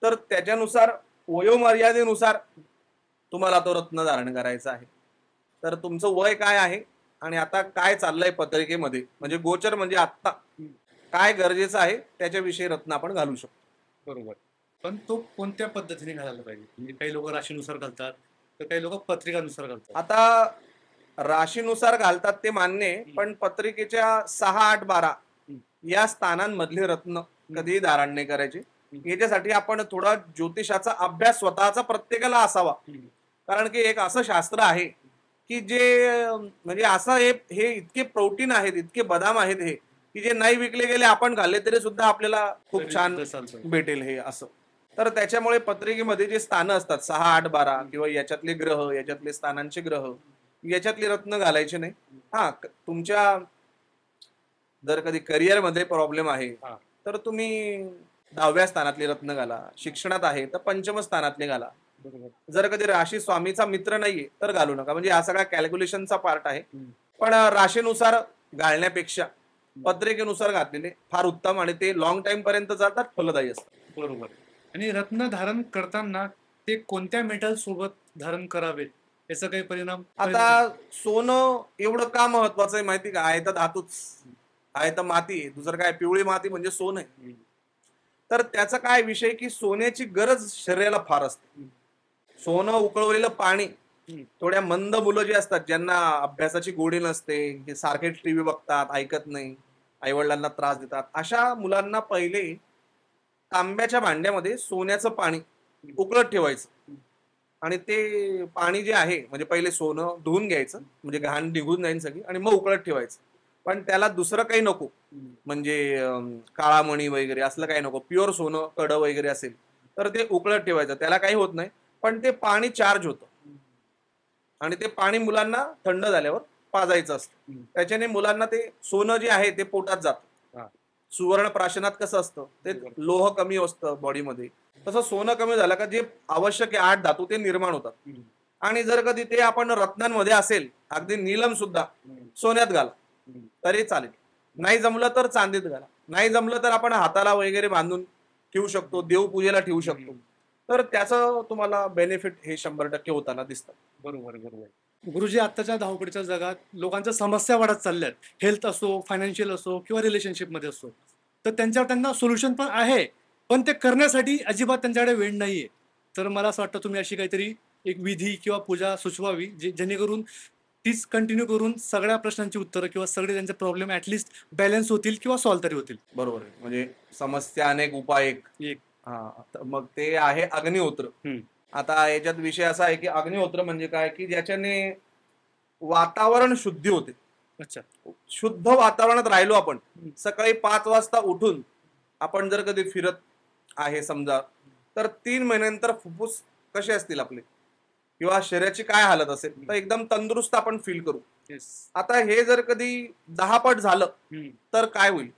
तर त्याच्यानुसार वयोमर्यादेनुसार तुम्हाला तो रत्न धारण करायचा आहे. तर तुमचं वय काय आहे आणि आता काय चाललंय पत्रिकेमध्ये, म्हणजे गोचर म्हणजे आत्ता काय गरजेचं आहे त्याच्याविषयी रत्न आपण घालू शकतो. बरोबर. पण तो कोणत्या पद्धतीने घालायला पाहिजे? म्हणजे काही लोक राशीनुसार घालतात तर काही लोक पत्रिकानुसार घालतात. आता राशीनुसार घालतात ते मान्य आहे, पण पत्रिकेच्या 6, 8, 12 या स्थानांमधले रत्न कधीही धारण नाही करायचे. याच्यासाठी आपण थोडा ज्योतिषाचा अभ्यास स्वतःचा प्रत्येकाला असावा. कारण की एक असं शास्त्र आहे की जे म्हणजे असं हे इतके प्रोटीन आहेत, इतके बदाम आहेत हे, की जे नाही विकले गेले आपण खाल्ले तरी सुद्धा आपल्याला खूप छान भेटेल हे असं. तर त्याच्यामुळे पत्रिकेमध्ये जे स्थानं असतात 6, 8, 12 किंवा याच्यातले ग्रह, याच्यातले स्थानांचे ग्रह, याच्यातले रत्न घालायचे नाही. हा, तुमच्या जर कधी करिअर मध्ये प्रॉब्लेम आहे तर तुम्ही 10व्या स्थानातले रत्न घाला. शिक्षणात आहे तर 5म स्थानातले घाला. जर कधी राशी स्वामीचा मित्र नाहीये तर घालू नका. म्हणजे हा सगळा कॅल्क्युलेशनचा पार्ट आहे. पण राशीनुसार घालण्यापेक्षा पत्रिकेनुसार घातलेले फार उत्तम आणि ते लॉंग टाइम पर्यंत जातात, फलदायी असतात. बरोबर. आणि रत्न धारण करताना ते कोणत्या मेटल सोबत धारण करावेत याचा काही परिणाम? आता सोनं एवढं का महत्वाचं आहे माहिती का? आहे तर धातूच, आहे तर माती आहे, दुसरं काय? पिवळी माती म्हणजे सोनं आहे. तर त्याचा काय विषय की सोन्याची गरज शरीराला फार असते. सोनं उकळवलेलं पाणी, थोड्या मंद मुलं जी असतात ज्यांना अभ्यासाची गोडी नसते, जे सारखे टीव्ही बघतात, ऐकत नाही, आईवडिलांना त्रास देतात, अशा मुलांना पहिले तांब्याच्या भांड्यामध्ये सोन्याचं पाणी उकळत ठेवायचं. आणि ते पाणी जे आहे म्हणजे पहिले सोनं धुवून घ्यायचं, म्हणजे घाण निघून जाईल सगळी, आणि मग उकळत ठेवायचं. पण त्याला दुसरं काही नको, म्हणजे काळा मणी वगैरे असलं काही नको. प्युअर सोनं कडं वगैरे असेल तर ते उकळत ठेवायचं, त्याला काही होत नाही. पण ते पाणी चार्ज होतं आणि ते पाणी मुलांना थंड झाल्यावर पाजायचं असतं. त्याच्याने मुलांना ते सोनं जे आहे ते पोटात जातं. सुवर्ण प्राशनात कसं असतं, ते लोह कमी असतं बॉडीमध्ये, तसं सोनं कमी झालं का जे आवश्यक 8 धातू ते निर्माण होतात. आणि जर कधी ते आपण रत्नांमध्ये असेल, अगदी नीलम सुद्धा सोन्यात घाला तरी चालेल. नाही जमलं तर चांदीत घाला. नाही जमलं तर आपण हाताला वगैरे बांधून ठेवू शकतो, देवपूजेला ठेवू शकतो. तर त्याचं तुम्हाला बेनिफिट हे 100% होताना दिसतात. बरोबर. गुरुजी, आत्ताच्या धावपळीच्या जगात लोकांच्या समस्या वाढत चालल्यात. हेल्थ असो, फायनान्शियल असो किंवा रिलेशनशिपमध्ये असो, तर त्यांच्यावर त्यांना सोल्युशन पण आहे, पण ते करण्यासाठी अजिबात त्यांच्याकडे वेळ नाहीये. तर मला असं वाटतं तुम्ही अशी काहीतरी एक विधी किंवा पूजा सुचवावी जेणेकरून तीच कंटिन्यू करून सगळ्या प्रश्नांची उत्तरं किंवा सगळे त्यांचे प्रॉब्लेम ऍटलिस्ट बॅलन्स होतील किंवा सॉल्व्ह तरी होतील. बरोबर आहे. म्हणजे समस्या अनेक, उपाय एक. मग ते आहे अग्निहोत्र. आता याच्यात विषय असा आहे की अग्निहोत्र म्हणजे काय, की ज्याच्याने वातावरण शुद्धी होते. अच्छा. शुद्ध वातावरणात राहिलो आपण, सकाळी 5 वाजता उठून आपण जर कधी फिरत आहे समजा, तर 3 महिन्यानंतर फुफ्फुस कसे असतील आपले किंवा शरीराची काय हालत असेल, तर एकदम तंदुरुस्त आपण फील करू. आता हे जर कधी 10 पट झालं तर काय होईल,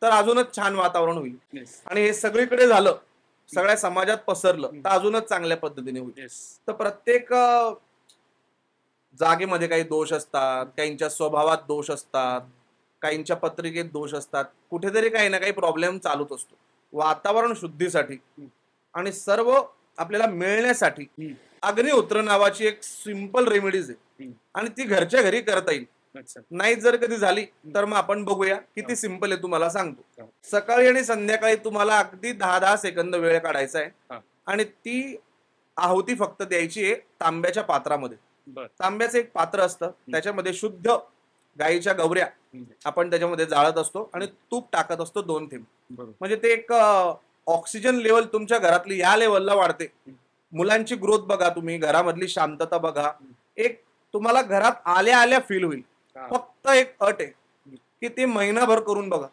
तर अजूनच छान वातावरण होईल. आणि हे सगळीकडे झालं, सगळ्या समाजात पसरलं तर अजूनच चांगल्या पद्धतीने होईल. तर प्रत्येक जागेमध्ये काही दोष असतात, काहींच्या स्वभावात दोष असतात, काहींच्या पत्रिकेत दोष असतात, कुठेतरी काही ना काही प्रॉब्लेम चालूच असतो. वातावरण शुद्धीसाठी आणि सर्व आपल्याला मिळण्यासाठी अग्निहोत्र नावाची एक सिंपल रेमेडीज आहे आणि ती घरच्या घरी करता येईल. अच्छा. नाही जर कधी झाली तर मग आपण बघूया किती सिंपल आहे. तुम्हाला सांगतो, सकाळी आणि संध्याकाळी तुम्हाला अगदी 10-10 सेकंद वेळ काढायचा आहे आणि ती आहुती फक्त द्यायची आहे तांब्याच्या पात्रामध्ये. तांब्याचं एक पात्र असतं, त्याच्यामध्ये शुद्ध गाईच्या गवऱ्या आपण त्याच्यामध्ये जाळत असतो आणि तूप टाकत असतो 2 थेंब. म्हणजे ते एक ऑक्सिजन लेवल तुमच्या घरातली या लेवलला वाढते. मुलांची ग्रोथ बघा, तुम्ही घरामधली शांतता बघा, एक तुम्हाला घरात आल्या आल्या फील होईल. फक्त एक अट आहे की ते महिनाभर करून बघा,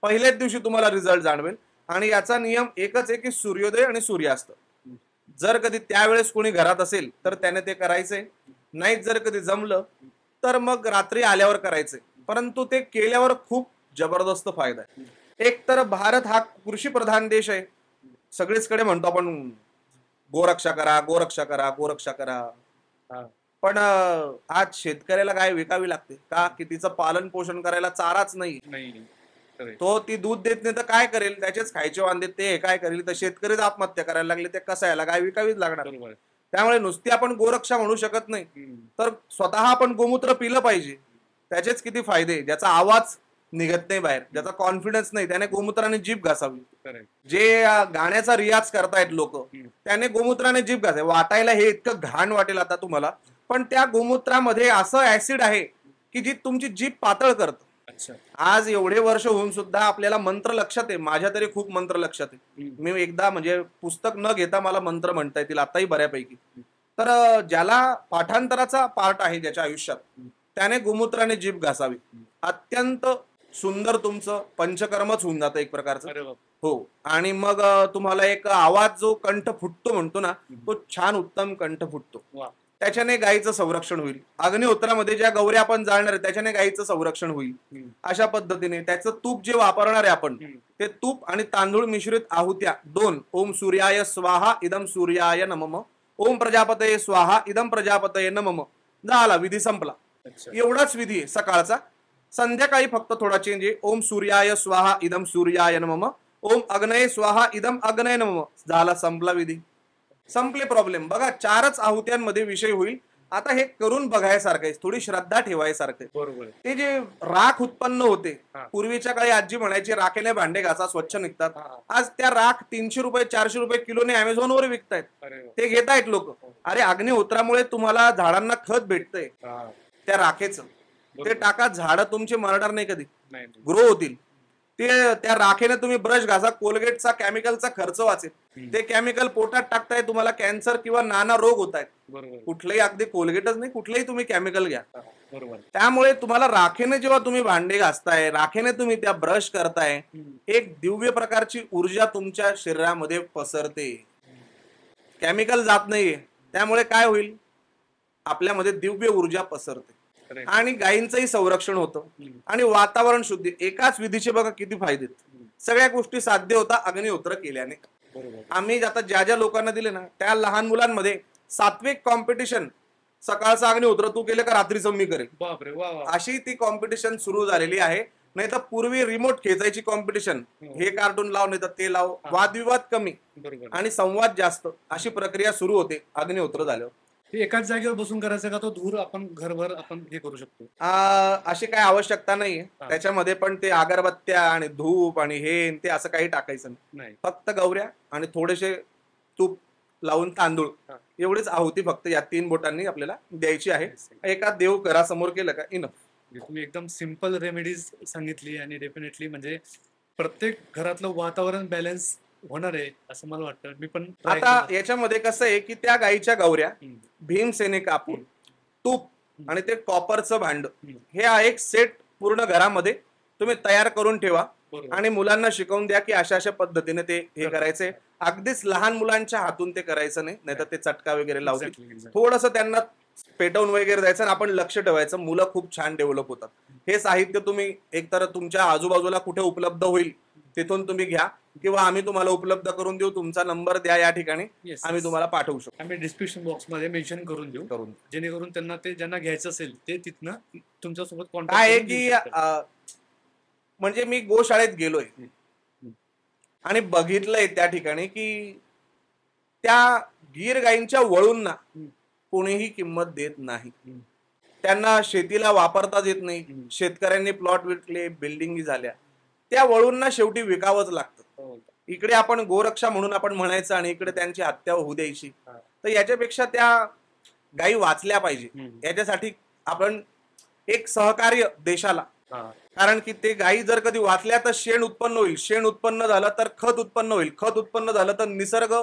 पहिल्याच दिवशी तुम्हाला रिझल्ट जाणवेल. आणि याचा नियम एकच आहे की सूर्योदय आणि सूर्यास्त. जर कधी त्यावेळेस कोणी घरात असेल तर त्याने ते करायचंय, नाही जर कधी जमलं तर मग रात्री आल्यावर करायचंय. परंतु ते केल्यावर खूप जबरदस्त फायदा आहे. एक तर भारत हा कृषी प्रधान देश आहे, सगळीचकडे म्हणतो आपण गोरक्षा करा, गोरक्षा करा, गोरक्षा करा. पण आज शेतकऱ्याला गाय विकावी लागते का? की तिचं पालन पोषण करायला चाराच नाही. तो ती दूध देत नाही तर काय करेल? त्याचेच खायचे वांदे, ते काय करेल? तर शेतकरीच आत्महत्या करायला लागले, ते कसं याला गाय विकावीच लागणार. त्यामुळे नुसती आपण गोरक्षा म्हणू शकत नाही, तर स्वतः आपण गोमूत्र पिलं पाहिजे. त्याचेच किती फायदे, ज्याचा आवाज निघत नाही बाहेर, ज्याचा कॉन्फिडन्स नाही, त्याने गोमूत्राने जीभ घासावी. जे गाण्याचा रियाज करतायत लोक, त्याने गोमूत्राने जीभ घासावी. वाटायला हे इतकं घाण वाटेल आता तुम्हाला, पण त्या गोमूत्रामध्ये असं ऍसिड आहे की जी तुमची जीभ पातळ करतं. आज एवढे वर्ष होऊन सुद्धा आपल्याला मंत्र लक्षात आहे. माझ्या तरी खूप मंत्र लक्षात आहे. मी एकदा म्हणजे पुस्तक न घेता मला मंत्र म्हणता येतील आताही बऱ्यापैकी. तर ज्याला पाठांतराचा पार्ट आहे ज्याच्या आयुष्यात, त्याने गोमूत्राने जीभ घासावी. अत्यंत सुंदर तुमचं पंचकर्मच होऊन जातं एक प्रकारचं. हो. आणि मग तुम्हाला एक आवाज जो कंठ फुटतो म्हणतो ना, तो छान उत्तम कंठ फुटतो. त्याच्याने गायीचं संरक्षण होईल. अग्निहोत्रामध्ये ज्या गौऱ्या आपण जाळणार आहे त्याच्याने गायीचं संरक्षण होईल. अशा पद्धतीने त्याचं तूप जे वापरणार आहे आपण, ते तूप आणि तांदूळ मिश्रित आहुत्या 2. ओम सूर्याय स्वाहा इदम सूर्याय नमः, ओम प्रजापतये स्वाहा इदम प्रजापतये नमः. झाला, विधी संपला. एवढाच विधी आहे सकाळचा. संध्याकाळी फक्त थोडा चेंज आहे. ओम सूर्याय स्वाहा इदम सूर्याय नमः, ओम अग्नये स्वाहा इदम अग्नये नमः. झाला, संपला विधी, संपले प्रॉब्लेम. बघा, 4च आहुत्यांमध्ये विषय होईल. आता हे करून बघायसारखं आहे, थोडी श्रद्धा ठेवायसारखं आहे. ते जे राख उत्पन्न होते, पूर्वीच्या काळी आजी म्हणायची राखेने भांडे घासा स्वच्छ निघतात. आज त्या राख 300 रुपये 400 रुपये किलोने अमेझॉनवर विकतायत. ते घेतायत लोक. अरे, अग्निहोत्रामुळे तुम्हाला झाडांना खत भेटतंय त्या राखेचं. ते टाका, झाडं तुमचे मरणार नाही, कधी ग्रो होतील. ते त्या राखेने तुम्ही ब्रश घासा, कोलगेटचा केमिकलचा खर्च वाचेल. ते केमिकल पोटात टाकताय, तुम्हाला कॅन्सर किंवा नाना रोग होत आहेत. कुठलंही, अगदी कोलगेटच नाही, कुठलंही तुम्ही केमिकल घ्या. त्यामुळे तुम्हाला राखेने जेव्हा तुम्ही भांडे घासताय, राखेने तुम्ही त्या ब्रश करताय, एक दिव्य प्रकारची ऊर्जा तुमच्या शरीरामध्ये पसरते. केमिकल जात नाहीये. त्यामुळे काय होईल? आपल्यामध्ये दिव्य ऊर्जा पसरते आणि गायींचंही संरक्षण होतं आणि वातावरण शुद्धी. एकाच विधीचे बघा किती फायदे. सगळ्या गोष्टी साध्य होता अग्निहोत्र केल्याने. आम्ही आता ज्या ज्या लोकांना दिले ना, त्या लहान मुलांमध्ये सात्विक कॉम्पिटिशन, सकाळचं अग्निहोत्र तू केलं का रात्रीचं मी करेल, अशी ती कॉम्पिटिशन सुरू झालेली आहे. नाही तर पूर्वी रिमोट खेचायची कॉम्पिटिशन, हे कार्टून लाव नाही तर ते लाव, वादविवाद कमी आणि संवाद जास्त, अशी प्रक्रिया सुरू होते अग्निहोत्र झाल्यावर. एकाच जागेवर बसून करायचं का तो धूर आपण घरभर आपण हे करू शकतो? अशी काही आवश्यकता नाहीये त्याच्यामध्ये. पण ते अगरबत्त्या आणि धूप आणि हे ते असं काही टाकायचं नाही. फक्त गौऱ्या आणि थोडेसे तूप लावून तांदूळ, एवढीच आहुती फक्त या 3 बोटांनी आपल्याला द्यायची आहे. एका देव घरासमोर केलं का इनफ. तुम्ही एकदम सिंपल रेमेडीज सांगितली आणि डेफिनेटली म्हणजे प्रत्येक घरातलं वातावरण बॅलन्स होणार आहे असं मला वाटतं. मी पण आता याच्यामध्ये कसं आहे की त्या गाईच्या गौऱ्या, भीमसेने कापूर, तूप आणि ते कॉपरचं भांड, हे एक सेट पूर्ण घरामध्ये तुम्ही तयार करून ठेवा आणि मुलांना शिकवून द्या की अशा अशा पद्धतीने ते हे करायचंय. अगदीच लहान मुलांच्या हातून ते करायचं नाही, नाहीतर ते चटका वगैरे लावतील. थोडंसं त्यांना पेटवून वगैरे द्यायचं आणि आपण लक्ष ठेवायचं. मुलं खूप छान डेव्हलप होतात. हे साहित्य तुम्ही एकतर तुमच्या आजूबाजूला कुठे उपलब्ध होईल तिथून तुम्ही घ्या, किंवा आम्ही तुम्हाला उपलब्ध करून देऊ. तुमचा नंबर द्या या ठिकाणी, आम्ही तुम्हाला पाठवू शकतो. आम्ही डिस्क्रिप्शन बॉक्स मध्ये मेन्शन करून देऊ, जेणेकरून त्यांना ते ज्यांना घ्यायचं असेल ते तिथनं तुमच्यासोबत कॉन्टॅक्ट. काय आहे की म्हणजे मी गोशाळेत गेलोय आणि बघितलंय त्या ठिकाणी की त्या गीर गाईंच्या वळूंना कोणीही किंमत देत नाही. त्यांना शेतीला वापरताच येत नाही. शेतकऱ्यांनी प्लॉट विकले, बिल्डिंगी झाल्या, त्या वळूंना शेवटी विकावंच लागतं. इकडे आपण गोरक्षा म्हणून आपण म्हणायचं आणि इकडे त्यांची हत्या होऊ द्यायची. तर याच्यापेक्षा त्या गायी वाचल्या पाहिजे. याच्यासाठी आपण एक सहकार्य देशाला, कारण की ते गायी जर कधी वाचल्या तर शेण उत्पन्न होईल, शेण उत्पन्न झालं तर खत उत्पन्न होईल, खत उत्पन्न झालं तर निसर्ग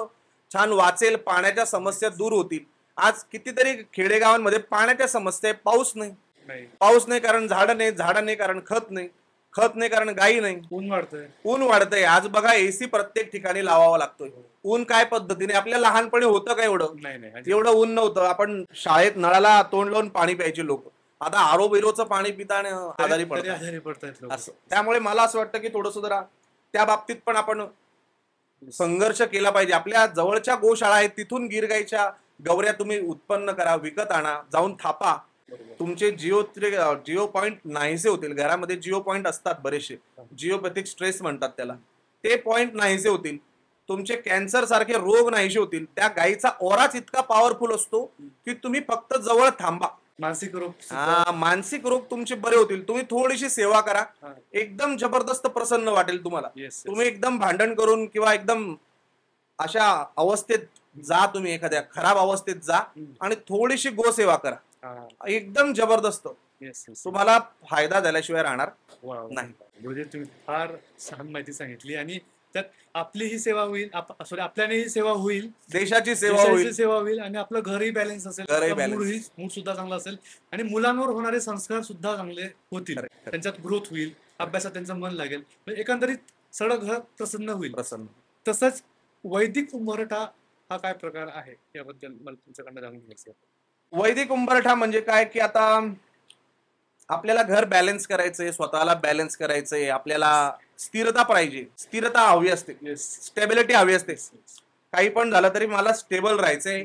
छान वाचेल, पाण्याच्या समस्या दूर होतील. आज कितीतरी खेडेगावांमध्ये पाण्याच्या समस्या आहे, पाऊस नाही. पाऊस नाही कारण झाड नाही, झाड नाही कारण खत नाही, खत नाही कारण गायी नाही, ऊन वाढतंय. आज बघा एसी प्रत्येक ठिकाणी लावावा लागतोय. ऊन काय पद्धतीने, आपल्या लहानपणी होतं का एवढं ऊन नव्हतं. आपण शाळेत नळाला तोंड लावून पाणी प्यायचे लोक, आता आरो बिरोचं पाणी पिता आणि आजारी पडतात असं. त्यामुळे मला असं वाटतं की थोडंसं जरा त्या बाबतीत पण आपण संघर्ष केला पाहिजे. आपल्या जवळच्या गोशाळा आहेत, तिथून गीर गाईच्या गवऱ्या तुम्ही उत्पन्न करा, विकत आणा, जाऊन थापा. तुमचे जिओ पॉइंट नाहीसे होतील. घरामध्ये जिओ पॉइंट असतात बरेचसे, जिओपॅथिक स्ट्रेस म्हणतात त्याला, ते पॉइंट नाहीसे होतील. तुमचे कॅन्सर सारखे रोग नाहीसे होतील. त्या गाईचा ओराच इतका पॉवरफुल असतो की तुम्ही फक्त जवळ थांबा, मानसिक रोग तुमचे बरे होतील. तुम्ही थोडीशी सेवा करा, एकदम जबरदस्त प्रसन्न वाटेल तुम्हाला. तुम्ही एकदम भांडण करून किंवा एकदम अशा अवस्थेत जा, तुम्ही एखाद्या खराब अवस्थेत जा आणि थोडीशी गोसेवा करा, एकदम जबरदस्त तुम्हाला फायदा झाल्याशिवाय राहणार नाही. म्हणजे तुम्ही फार छान माहिती सांगितली आणि त्यात आपलीही सेवा होईल, आपल्यानेही सेवा होईल, देशाची सेवा होईल आणि आपलं घरही बॅलन्स असेल, मूड सुद्धा चांगला असेल आणि मुलांवर होणारे संस्कार सुद्धा चांगले होतील, त्यांच्यात ग्रोथ होईल, अभ्यासात त्यांचं मन लागेल, एकंदरीत सगळं घर प्रसन्न होईल. तसंच वैदिक उंबरठा हा काय प्रकार आहे याबद्दल मला तुमच्याकडनं जाणून घ्यायचं. वैदिक उंबरठा म्हणजे काय की आता आपल्याला घर बॅलन्स करायचंय, स्वतःला बॅलन्स करायचंय, आपल्याला स्थिरता पाहिजे, स्थिरता हवी असते, स्टेबिलिटी हवी असते. काही पण झालं तरी मला स्टेबल राहायचंय,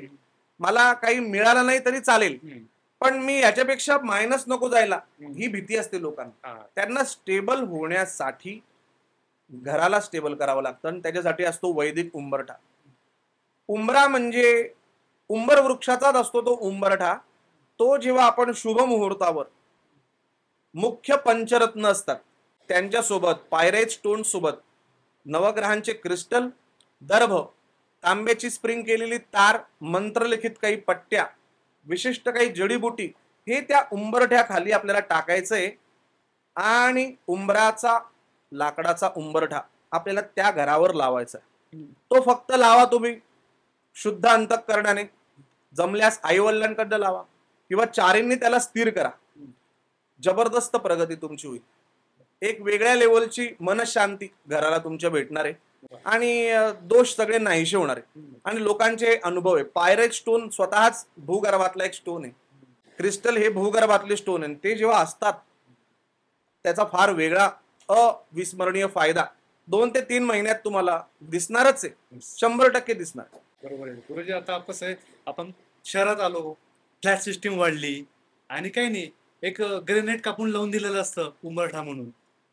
मला काही मिळालं नाही तरी चालेल पण मी याच्यापेक्षा मायनस नको जायला, ही भीती असते लोकांना. त्यांना स्टेबल होण्यासाठी घराला स्टेबल करावं लागतं आणि त्याच्यासाठी असतो वैदिक उंबरठा. उंबरा म्हणजे उंबर वृक्षाचाच असतो तो उंबरठा. तो जेव्हा आपण शुभ मुहूर्तावर मुख्य पंचरत्न असतात त्यांच्यासोबत, पायराइट स्टोन सोबत, नवग्रहांचे क्रिस्टल, दर्भ, तांब्याची स्प्रिंग केलेली तार, मंत्रलिखित काही पट्ट्या, विशिष्ट काही जडीबुटी, हे त्या उंबरठ्याखाली आपल्याला टाकायचंय आणि उंबराचा लाकडाचा उंबरठा आपल्याला त्या घरावर लावायचा. तो फक्त लावा तुम्ही शुद्ध अंतःकरणाने, जमल्यास आईवडिलांकडनं लावा किंवा चारींनी त्याला स्थिर करा. जबरदस्त प्रगती तुमची होईल, एक वेगळ्या लेवलची मनशांती घराला तुमच्या भेटणार आहे आणि दोष सगळे नाहीसे होणार आहे आणि लोकांचे अनुभव आहे. पायराइट स्टोन स्वतःच भूगर्भातला एक स्टोन आहे, क्रिस्टल हे भूगर्भातले स्टोन आहे. ते जेव्हा असतात त्याचा फार वेगळा अविस्मरणीय फायदा 2 ते 3 महिन्यात तुम्हाला दिसणारच आहे, 100% दिसणार. बरोबर आहे गुरुजी. आता कसं आहे, आपण शहरात आलो, फ्लॅट सिस्टीम वाढली आणि काही नाही, एक ग्रेनेड कापून लावून दिलेलं असतं उंबरठा म्हणून.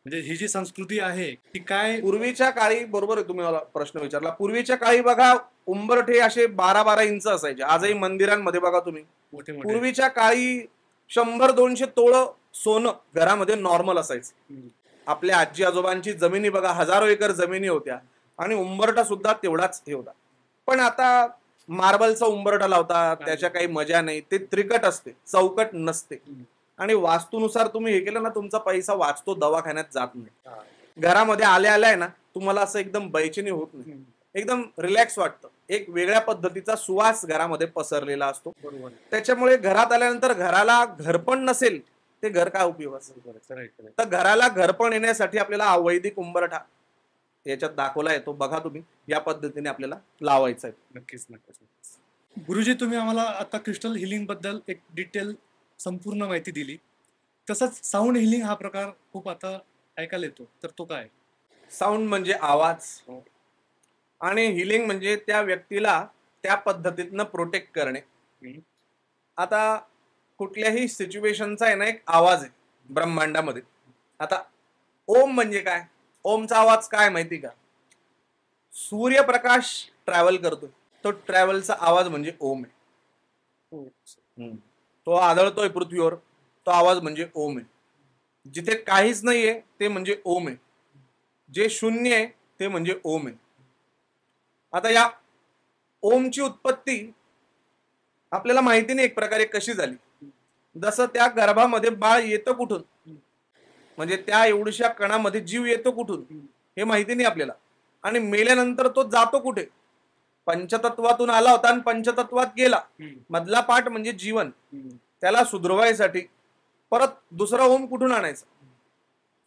म्हणजे ही जी संस्कृती आहे ती काय पूर्वीच्या काळी, बरोबर आहे तुम्ही मला प्रश्न विचारला, पूर्वीच्या काळी बघा उंबरठे असे 12-12 इंच असायचे. आजही मंदिरांमध्ये बघा तुम्ही, पूर्वीच्या काळी 100-200 तोळ सोनं घरामध्ये नॉर्मल असायचं. आपल्या आजी आजोबांची जमिनी बघा, हजारो एकर जमिनी होत्या आणि उंबरठा सुद्धा तेवढाच हे होता. पण आता मार्बलचा उंबरठा लावतात, त्याच्या काही मजा नाही, ते त्रिकट असते, चौकट नसते आणि वास्तूनुसार तुम्ही हे केलं ना, तुमचा पैसा वाचतो, दवाखान्यात जात नाही. घरामध्ये आल्या ना तुम्हाला असं एकदम बैचेनी होत नाही, एकदम रिलॅक्स वाटतं. एक वेगळ्या पद्धतीचा सुवास घरामध्ये पसरलेला असतो. त्याच्यामुळे घरात आल्यानंतर घराला घरपण नसेल ते घर काय उपयोगाचं. तर घराला घरपण येण्यासाठी आपल्याला वैदिक उंबरठा याच्यात दाखवला येतो, बघा तुम्ही, या पद्धतीने आपल्याला लावायचा आहे. नक्कीच नक्कीच. गुरुजी, तुम्ही आम्हाला आता क्रिस्टल हिलिंग बद्दल एक डिटेल संपूर्ण माहिती दिली. तसंच साऊंड हिलिंग हा प्रकार खूप आता ऐकायला येतो, तर तो काय? साऊंड म्हणजे आवाज आणि हिलिंग म्हणजे त्या व्यक्तीला त्या पद्धतीनं प्रोटेक्ट करणे. आता कुठल्याही सिच्युएशनचा आहे ना एक आवाज आहे ब्रह्मांडामध्ये. आता ओम म्हणजे काय? ओमचा आवाज काय माहिती का? सूर्यप्रकाश ट्रॅव्हल करतोय, तो ट्रॅव्हलचा आवाज म्हणजे ओम आहे. तो आदळतोय पृथ्वीवर, तो आवाज म्हणजे ओम आहे. जिथे काहीच नाहीये ते म्हणजे ओम आहे. जे शून्य आहे ते म्हणजे ओम आहे. आता या ओमची उत्पत्ती आपल्याला माहिती नाही एक प्रकारे कशी झाली. जसं त्या गर्भामध्ये बाळ येतं कुठून, म्हणजे त्या एवढ्याशा कणामध्ये जीव येतो कुठून हे माहिती नाही आपल्याला. आणि मेल्यानंतर तो जातो कुठे? पंचतत्वातून आला होता आणि पंचतत्वात गेला. मधला पाठ म्हणजे जीवन, त्याला सुधरवायसाठी परत दुसरा ओम कुठून आणायचा?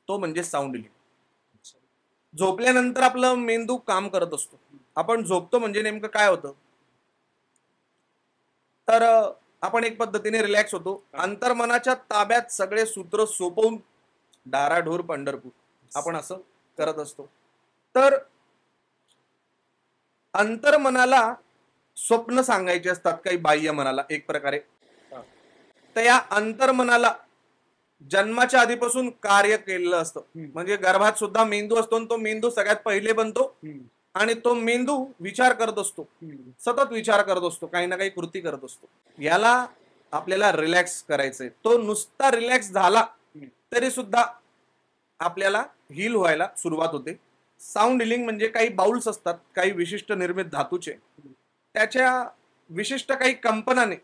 तो म्हणजे साऊंड हिलिंग. झोपल्यानंतर आपलं मेंदू काम करत असतो. आपण झोपतो म्हणजे नेमकं काय होतं? तर आपण एक पद्धतीने रिलॅक्स होतो. अंतर्मनाच्या ताब्यात सगळे सूत्र सोपवून डाराढोर पंढरपूर आपण असं करत असतो. तर अंतर्मनाला स्वप्न सांगायचे असतात काही बाह्य मनाला एक प्रकारे. तर या अंतर्मनाला जन्माच्या आधीपासून कार्य केलेलं असतं. म्हणजे गर्भात सुद्धा मेंदू असतो आणि तो मेंदू सगळ्यात पहिले बनतो आणि तो मेंदू विचार करत असतो, सतत विचार करत असतो, काही ना काही कृती करत असतो. याला आपल्याला रिलॅक्स करायचंय. तो नुसता रिलॅक्स झाला तरी सुद्धा आपल्याला हील व्हायला सुरुवात होते. साऊंड हिलिंग म्हणजे काही बाउल्स असतात, काही विशिष्ट निर्मित धातूचे, त्याच्या विशिष्ट काही कंपनाने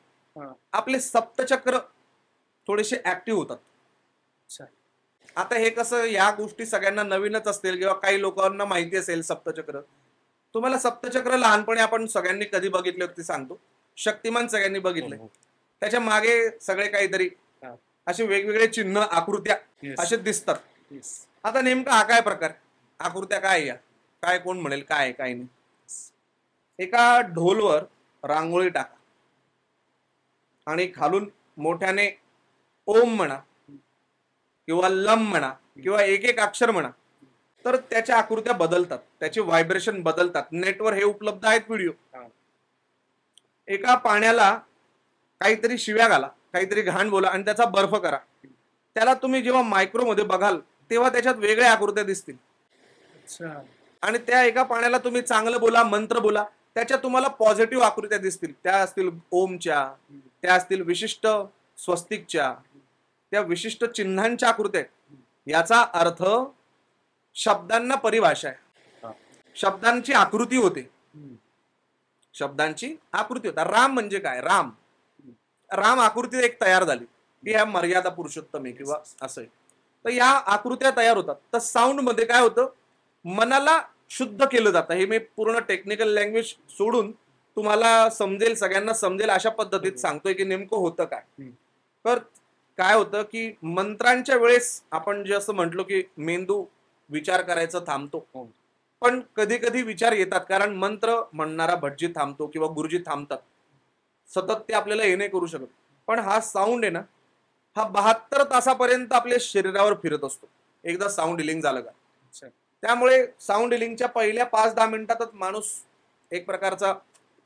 आपले सप्तचक्र थोडेसे ऍक्टिव्ह होतात. आता हे कसं, या गोष्टी सगळ्यांना नवीनच असतील किंवा काही लोकांना माहिती असेल सप्तचक्र. तुम्हाला सप्तचक्र लहानपणी आपण सगळ्यांनी कधी बघितले ते सांगतो. शक्तिमान सगळ्यांनी बघितले. त्याच्या मागे सगळे काहीतरी असे वेगवेगळे चिन्ह आकृत्या असे दिसतात. आता नेमका हा काय प्रकार, आकृत्या काय या काय, कोण म्हणेल काय काय नाही. एका ढोलवर रांगोळी टाका आणि खालून मोठ्याने ओम म्हणा किंवा लम म्हणा किंवा एक एक अक्षर म्हणा, तर त्याच्या आकृत्या बदलतात, त्याचे व्हायब्रेशन बदलतात. नेटवर हे उपलब्ध आहेत व्हिडिओ. एका पाण्याला काहीतरी शिव्या घाला, काहीतरी घाण बोला आणि त्याचा बर्फ करा. त्याला तुम्ही जेव्हा मायक्रो मध्ये बघाल तेव्हा त्याच्यात वेगळ्या आकृत्या दिसतील. आणि त्या एका पाण्याला तुम्ही चांगलं बोला, मंत्र बोला, त्याच्या तुम्हाला पॉझिटिव्ह आकृत्या दिसतील. त्या असतील ओमच्या, त्या असतील विशिष्ट स्वस्तिकच्या, त्या विशिष्ट चिन्हांच्या आकृत्या. याचा अर्थ शब्दांना परिभाषा आहे, शब्दांची आकृती होते, शब्दांची आकृती होता. राम म्हणजे काय? राम राम आकृती एक तयार झाली की ह्या मर्यादा पुरुषोत्तम आहे किंवा असं आहे. तर या आकृत्या तयार होतात. तर साऊंड मध्ये काय होतं, मनाला शुद्ध केलं जातं. हे मी पूर्ण टेक्निकल लँग्वेज सोडून तुम्हाला समजेल, सगळ्यांना समजेल अशा पद्धतीत सांगतोय की नेमकं होतं काय. तर काय होतं की मंत्रांच्या वेळेस आपण जे असं म्हटलो की मेंदू विचार करायचं थांबतो, पण कधी कधी विचार येतात कारण मंत्र म्हणणारा भटजी थांबतो किंवा गुरुजी थांबतात. सतत ते आपल्याला हे नाही करू शकत. पण हा साऊंड आहे ना, हा 72 तासापर्यंत आपल्या शरीरावर फिरत असतो एकदा साऊंड हिलिंग झालं का. त्यामुळे साऊंड हिलिंगच्या पहिल्या 5-10 मिनिटातच माणूस एक प्रकारचा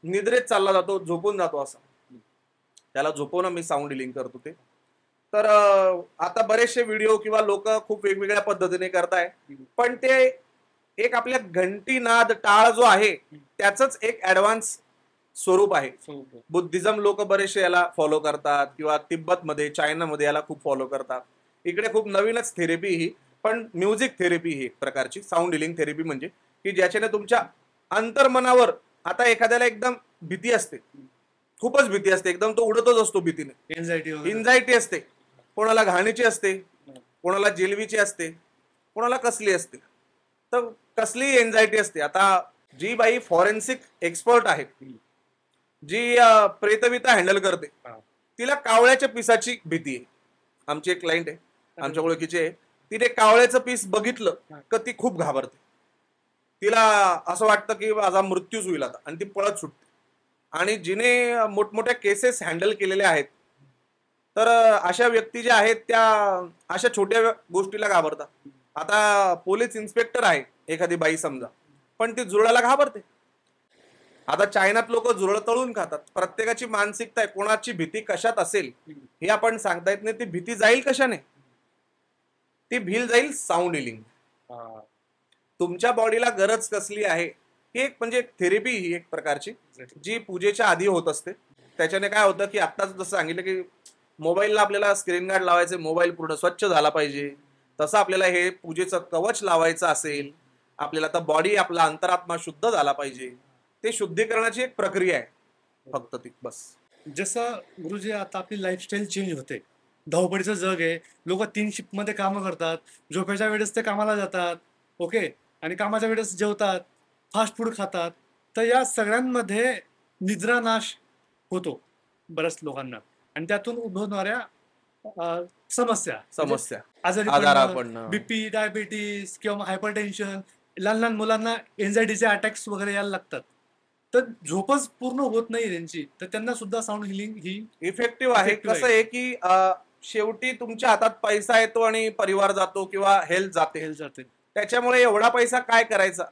निद्रेत चालला जातो, झोपून जातो. असा त्याला झोपवणं मी साऊंड हिलिंग करतो ते. तर आता बरेचसे व्हिडिओ किंवा लोक खूप वेगवेगळ्या पद्धतीने करताय, पण ते एक आपल्या घंटीनाद टाळ जो आहे त्याच एक ऍडव्हान्स स्वरूप आहे. बुद्धिझम लोक बरेचसे याला फॉलो करतात किंवा तिब्बतमध्ये, चायनामध्ये याला खूप फॉलो करतात. इकडे खूप नवीनच थेरपी ही, पण म्युझिक थेरपी ही एक प्रकारची साऊंड हिलिंग थेरपी, म्हणजे की ज्याच्याने तुमच्या अंतर्मनावर, आता एखाद्याला एकदम भीती असते, खूपच भीती असते, एकदम तो उडतच असतो भीतीने, एन्झायटी असते, कोणाला घाणीची असते, कोणाला जेलवीची असते, कोणाला कसली असते. तर कसली एन्झायटी असते. आता जी बाई फॉरेन्सिक एक्सपर्ट आहे, जी प्रेतविता हँडल करते, तिला कावळ्याच्या पिसाची भीती आहे. आमची एक क्लायंट आहे, आमच्या ओळखीची आहे, तिने कावळ्याचं पीस बघितलं का ती खूप घाबरते. तिला असं वाटतं की माझा मृत्यूच होईल आता, आणि ती पळत सुटते. आणि जिने मोठमोठ्या केसेस हँडल केलेल्या आहेत, तर अशा व्यक्ती ज्या आहेत त्या अशा छोट्या गोष्टीला घाबरतात. आता पोलीस इन्स्पेक्टर आहे एखादी बाई समजा, पण ती जुळाला घाबरते. आता चायनात लोक जुळ तळून खातात. प्रत्येकाची मानसिकता आहे, कोणाची भीती कशात असेल हे आपण सांगता येत नाही. ती भीती जाईल कशाने. ती भील जाईल साऊंड हिलिंग. तुमच्या बॉडीला गरज कसली आहे ही एक म्हणजे थेरपी, ही एक प्रकारची जी पूजेच्या आधी होत असते. त्याच्याने काय होतं की आत्ताच जसं सांगितलं की मोबाईलला आपल्याला स्क्रीन गार्ड लावायचे, मोबाईल पूर्ण स्वच्छ झाला पाहिजे, तसं आपल्याला हे पूजेचं कवच लावायचं असेल, आपल्याला तर बॉडी आपला अंतरात्मा शुद्ध झाला पाहिजे. ते शुद्धीकरणाची एक प्रक्रिया आहे फक्त ती, बस. जसं गुरुजी आता आपली लाईफस्टाईल चेंज होते, धावपळीचं जग आहे, लोक 3 शिफ्टमध्ये कामं करतात, झोपेच्या वेळेस ते कामाला जातात, ओके, आणि कामाच्या वेळेस जेवतात, फास्ट फूड खातात. तर या सगळ्यांमध्ये निद्रानाश होतो बऱ्याच लोकांना, आणि त्यातून उद्भवणाऱ्या समस्या म्हणजे समस्या, आजारी आजारा पडणं, पडणं. बीपी, डायबिटीस किंवा हायपरटेन्शन, लहान लहान मुलांना एन्झायटीचे अटॅक्स वगैरे यायला लागतात. तर झोपच पूर्ण होत नाही त्यांची, तर त्यांना सुद्धा साऊंड हिलिंग ही इफेक्टिव्ह आहे. Effective कसं आहे की शेवटी तुमच्या हातात पैसा येतो आणि परिवार जातो किंवा हेल्थ जाते. हेल्थ जाते. त्याच्यामुळे एवढा पैसा काय करायचा?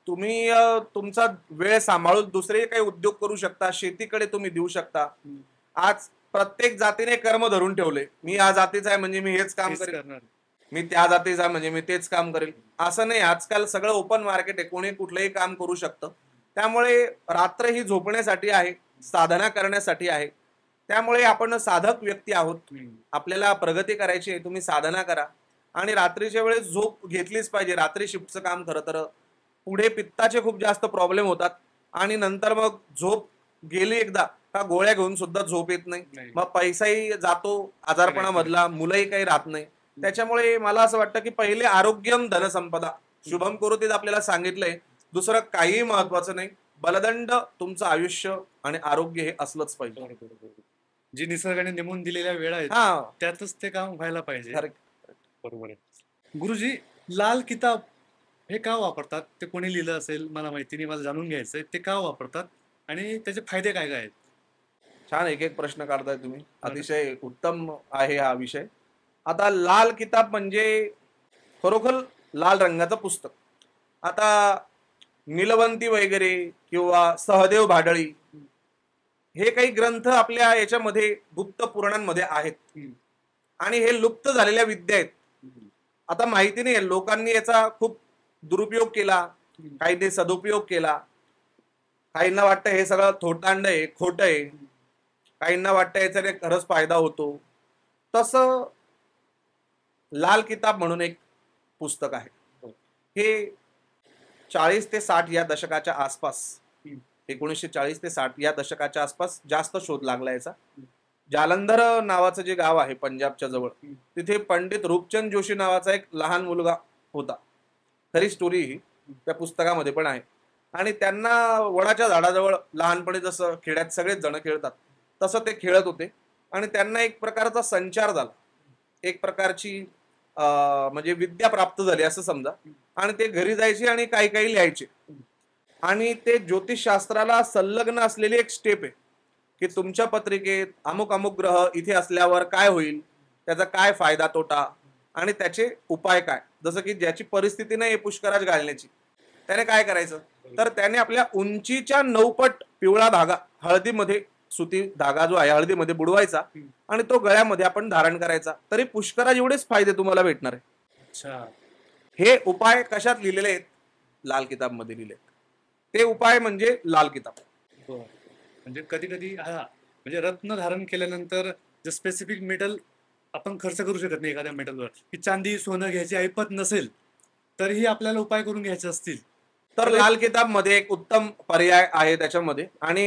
तुम्ही तुमचा वेळ सांभाळून दुसरे काही उद्योग करू शकता, शेतीकडे तुम्ही देऊ शकता. आज प्रत्येक जातीने कर्म धरून ठेवले, मी या जातीचा आहे म्हणजे मी हेच काम हेच करेल, करणार. मी त्या जातीचा आहे म्हणजे मी तेच काम करेल, असं नाही. आजकाल सगळं ओपन मार्केट आहे, कोणी कुठलंही काम करू शकतं. त्यामुळे रात्र ही झोपण्यासाठी आहे, साधना करण्यासाठी आहे. त्यामुळे आपण साधक व्यक्ती आहोत, आपल्याला प्रगती करायची आहे, तुम्ही साधना करा. आणि रात्रीच्या वेळेस झोप घेतलीच पाहिजे. रात्री शिफ्टचं काम खरं तर पुढे पित्ताचे खूप जास्त प्रॉब्लेम होतात आणि नंतर मग झोप गेली एकदा का गोळ्या घेऊन सुद्धा झोप येत नाही, नाही. मग पैसाही जातो आजारपणामधला, मुलंही काही राहत नाही. त्याच्यामुळे मला असं वाटतं की पहिले आरोग्यम धनसंपदा, शुभम करोतीत आपल्याला सांगितलंय, दुसरं काही महत्वाचं नाही. बलदंड तुमचं आयुष्य आणि आरोग्य हे असलंच पाहिजे. जी निसर्गाने नेमून दिलेल्या वेळा आहेत हा, त्यातच ते काम व्हायला पाहिजे. खरं. बरोबर आहे. गुरुजी, लाल किताब हे का वापरतात? ते कोणी लिहिलं असेल मला माहिती नाही, मला जाणून घ्यायचंय ते का वापरतात आणि त्याचे फायदे काय काय आहेत? छान एक एक प्रश्न काढताय तुम्ही, अतिशय उत्तम आहे हा विषय. आता लाल किताब म्हणजे खरोखर लाल रंगाचं पुस्तक. आता नीलवंती वगैरे किंवा सहदेव भाडळी हे काही ग्रंथ आपल्या याच्यामध्ये गुप्त पुराणांमध्ये आहेत आणि हे लुप्त झालेल्या विद्या आहेत. आता माहिती नाही, लोकांनी याचा खूप दुरुपयोग केला, काहींनी सदुपयोग केला. काहींना वाटतं हे सगळं थोटांड आहे, खोटं आहे, काहींना वाटतं याच्याने खरंच फायदा होतो. तसं लाल किताब म्हणून एक पुस्तक आहे, हे 40 ते 60 या दशकाच्या आसपास, 1940 ते 60 या दशकाच्या आसपास जास्त शोध लागला याचा. जालंधर नावाचं जे गाव आहे पंजाबच्या जवळ, तिथे पंडित रूपचंद जोशी नावाचा एक लहान मुलगा होता. खरी स्टोरी ही त्या पुस्तकामध्ये पण आहे. आणि त्यांना वडाच्या झाडाजवळ लहानपणी जसं खेड्यात सगळेच जण खेळतात तसं ते खेळत होते आणि त्यांना एक प्रकारचा संचार झाला, एक प्रकारची म्हणजे विद्या प्राप्त झाली असं समजा. आणि ते घरी जायचे आणि काही काही लिहायचे. आणि ते ज्योतिषशास्त्राला संलग्न असलेली एक स्टेप आहे की तुमच्या पत्रिकेत अमुक अमुक ग्रह इथे असल्यावर काय होईल, त्याचा काय फायदा तोटा आणि त्याचे उपाय काय. जसं की ज्याची परिस्थिती नाही पुष्कराज घालण्याची, त्याने काय करायचं, तर त्याने आपल्या उंचीच्या 9 पट पिवळा धागा हळदीमध्ये, सुती धागा जो आहे हळदीमध्ये बुडवायचा आणि तो गळ्यामध्ये आपण धारण करायचा, तरी पुष्कराज एवढेच फायदे तुम्हाला भेटणार आहे. अच्छा, हे उपाय कशात लिहिलेले आहेत? लाल किताब मध्ये लिहिले. ते उपाय म्हणजे लाल किताब. बरं. म्हणजे कधी कधी म्हणजे रत्न धारण केल्यानंतर जे स्पेसिफिक मेटल आपण खर्च करू शकत नाही एखाद्या मेटलवर, की चांदी सोनं घ्यायची ऐपत नसेल तरीही आपल्याला उपाय करून घ्यायचे असतील तर लाल किताब मध्ये एक उत्तम पर्याय आहे त्याच्यामध्ये. आणि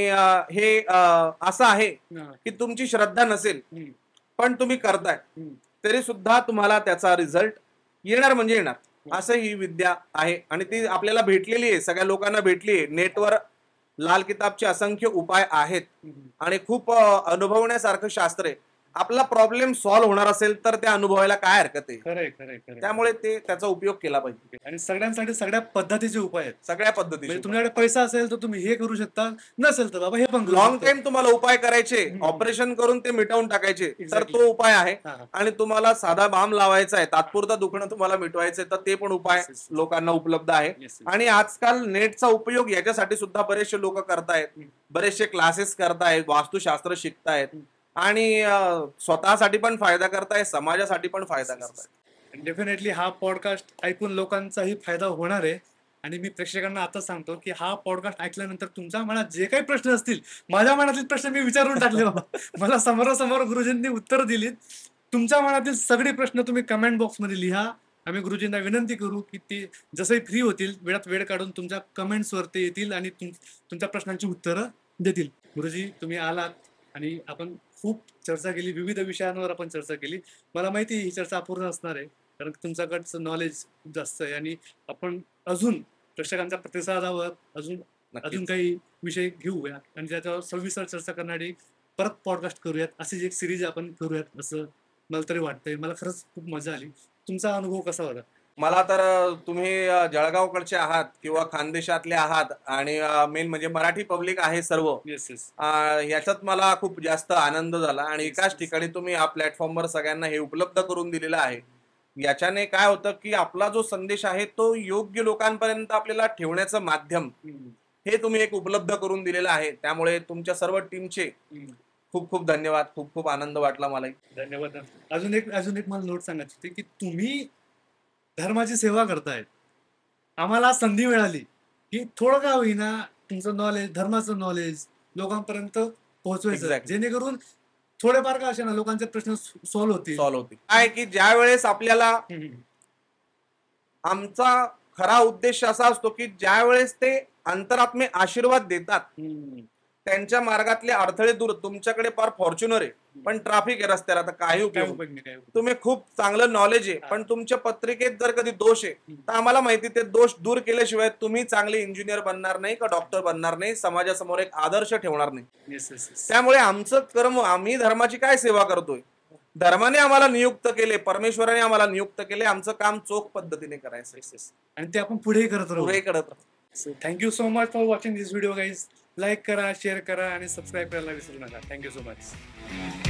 हे असं आहे की तुमची श्रद्धा नसेल पण तुम्ही करताय तरी सुद्धा तुम्हाला त्याचा रिझल्ट येणार म्हणजे येणार, असं ही विद्या आहे. आणि ती आपल्याला भेटलेली आहे, सगळ्या लोकांना भेटली आहे. नेटवर लाल किताबचे असंख्य उपाय आहेत आणि खूप अनुभवण्यासारखं शास्त्र आहे. आपला प्रॉब्लेम सॉल्व्ह होणार असेल तर त्या अनुभवायला काय हरकत आहे. खरंय खरंय खरंय. त्यामुळे ते त्याचा उपयोग केला पाहिजे. आणि सगळ्यांसाठी सगळ्या पद्धतीचे उपाय आहेत. सगळ्या पद्धती म्हणजे तुमच्याकडे पैसा असेल तर तुम्ही हे करू शकता, नसेल तर बाबा हे पण करू लॉंग शकता. टाइम तुम्हाला उपाय करायचे, ऑपरेशन करून ते मिटवून टाकायचे तर Exactly. तो उपाय आहे. हा. आणि तुम्हाला साधा बाम लावायचा आहे, तात्पुरतं दुखणं तुम्हाला मिटवायचंय तर ते पण उपाय Yes, yes. लोकांना उपलब्ध आहे. Yes, yes. आणि आजकाल नेटचा उपयोग याच्यासाठी सुद्धा बरेचसे लोक करतायत, बरेचसे क्लासेस करतायत, वास्तुशास्त्र शिकतायत आणि स्वतःसाठी पण फायदा करतायत, समाजासाठी पण फायदा करतायत. डेफिनेटली हा पॉडकास्ट ऐकून लोकांचाही फायदा होणार आहे. आणि मी प्रेक्षकांना आता सांगतो की हा पॉडकास्ट ऐकल्यानंतर तुमच्या मनात जे काही प्रश्न असतील, माझ्या मनातील प्रश्न मी विचारून टाकले बाबा. मला समोरासमोर गुरुजींनी उत्तर दिलीत. तुमच्या मनातील सगळे प्रश्न तुम्ही कमेंट बॉक्समध्ये लिहा. आम्ही गुरुजींना विनंती करू की ते जसंही फ्री होतील वेळात वेळ काढून तुमच्या कमेंट्सवरती येतील आणि तुमच्या प्रश्नांची उत्तरं देतील. गुरुजी तुम्ही आलात आणि आपण खूप चर्चा केली, विविध विषयांवर आपण चर्चा केली. मला माहिती ही चर्चा अपूर्ण असणार आहे, कारण तुमच्याकडचं नॉलेज खूप जास्त आहे आणि आपण अजून प्रेक्षकांच्या प्रतिसादावर अजून नक्कीच. काही विषय घेऊया आणि त्याच्यावर सविस्तर चर्चा करणारी परत पॉडकास्ट करूयात. अशी एक सिरीज आपण करूयात असं मला तरी वाटतंय. मला खरंच खूप मजा आली. तुमचा अनुभव कसा होता? मला तर तुम्ही जळगावकडचे आहात किंवा खानदेशातले आहात आणि मेन म्हणजे मराठी पब्लिक आहे सर्व. Yes yes. याच्यात मला खूप जास्त आनंद झाला आणि एकाच ठिकाणी तुम्ही या प्लॅटफॉर्मवर सगळ्यांना हे उपलब्ध करून दिलेलं आहे. याच्याने काय होतं की आपला जो संदेश आहे तो योग्य लोकांपर्यंत आपल्याला ठेवण्याचं माध्यम हे तुम्ही एक उपलब्ध करून दिलेलं आहे. त्यामुळे तुमच्या सर्व टीमचे खूप खूप धन्यवाद. खूप खूप आनंद वाटला मलाही. धन्यवाद. अजून एक मला नोट सांगायची होती की तुम्ही धर्माची सेवा करतायत. आम्हाला संधी मिळाली की थोडं का होईना तुमचं नॉलेज, धर्माचं नॉलेज लोकांपर्यंत पोहोचवायचं, Exactly. जेणेकरून थोडेफार का असे ना लोकांचे प्रश्न सॉल्व्ह होतील. सॉल्व्ह होती काय की ज्या वेळेस आपल्याला आमचा खरा उद्देश असा असतो की ज्या वेळेस ते अंतरात्मे आशीर्वाद देतात, त्यांच्या मार्गातले अडथळे दूर. तुमच्याकडे फार फॉर्च्युनर आहे पण ट्रॅफिक आहे रस्त्याला, तर काही काय उपयोग उपयोग नाही, काय उपयोग तुम्ही खूप चांगलं नॉलेज आहे पण तुमच्या पत्रिकेत जर कधी दोष आहे तर आम्हाला माहिती ते दोष दूर केल्याशिवाय तुम्ही चांगले इंजिनियर बनणार नाही का डॉक्टर बनणार नाही, समाजासमोर एक आदर्श ठेवणार नाही. नाही. Yes yes yes. त्यामुळे आमचं कर्म, आम्ही धर्माची काय सेवा करतोय, धर्माने आम्हाला नियुक्त केले, परमेश्वराने आम्हाला नियुक्त केले, आमचं काम चोख पद्धतीने करायचं. Yes yes. आणि ते आपण पुढेही करत राहू. पुढे करत राहू. Thank you so much for watching this video guys. Like करा, शेअर करा आणि सबस्क्राईब करायला विसरू नका. Thank you so much.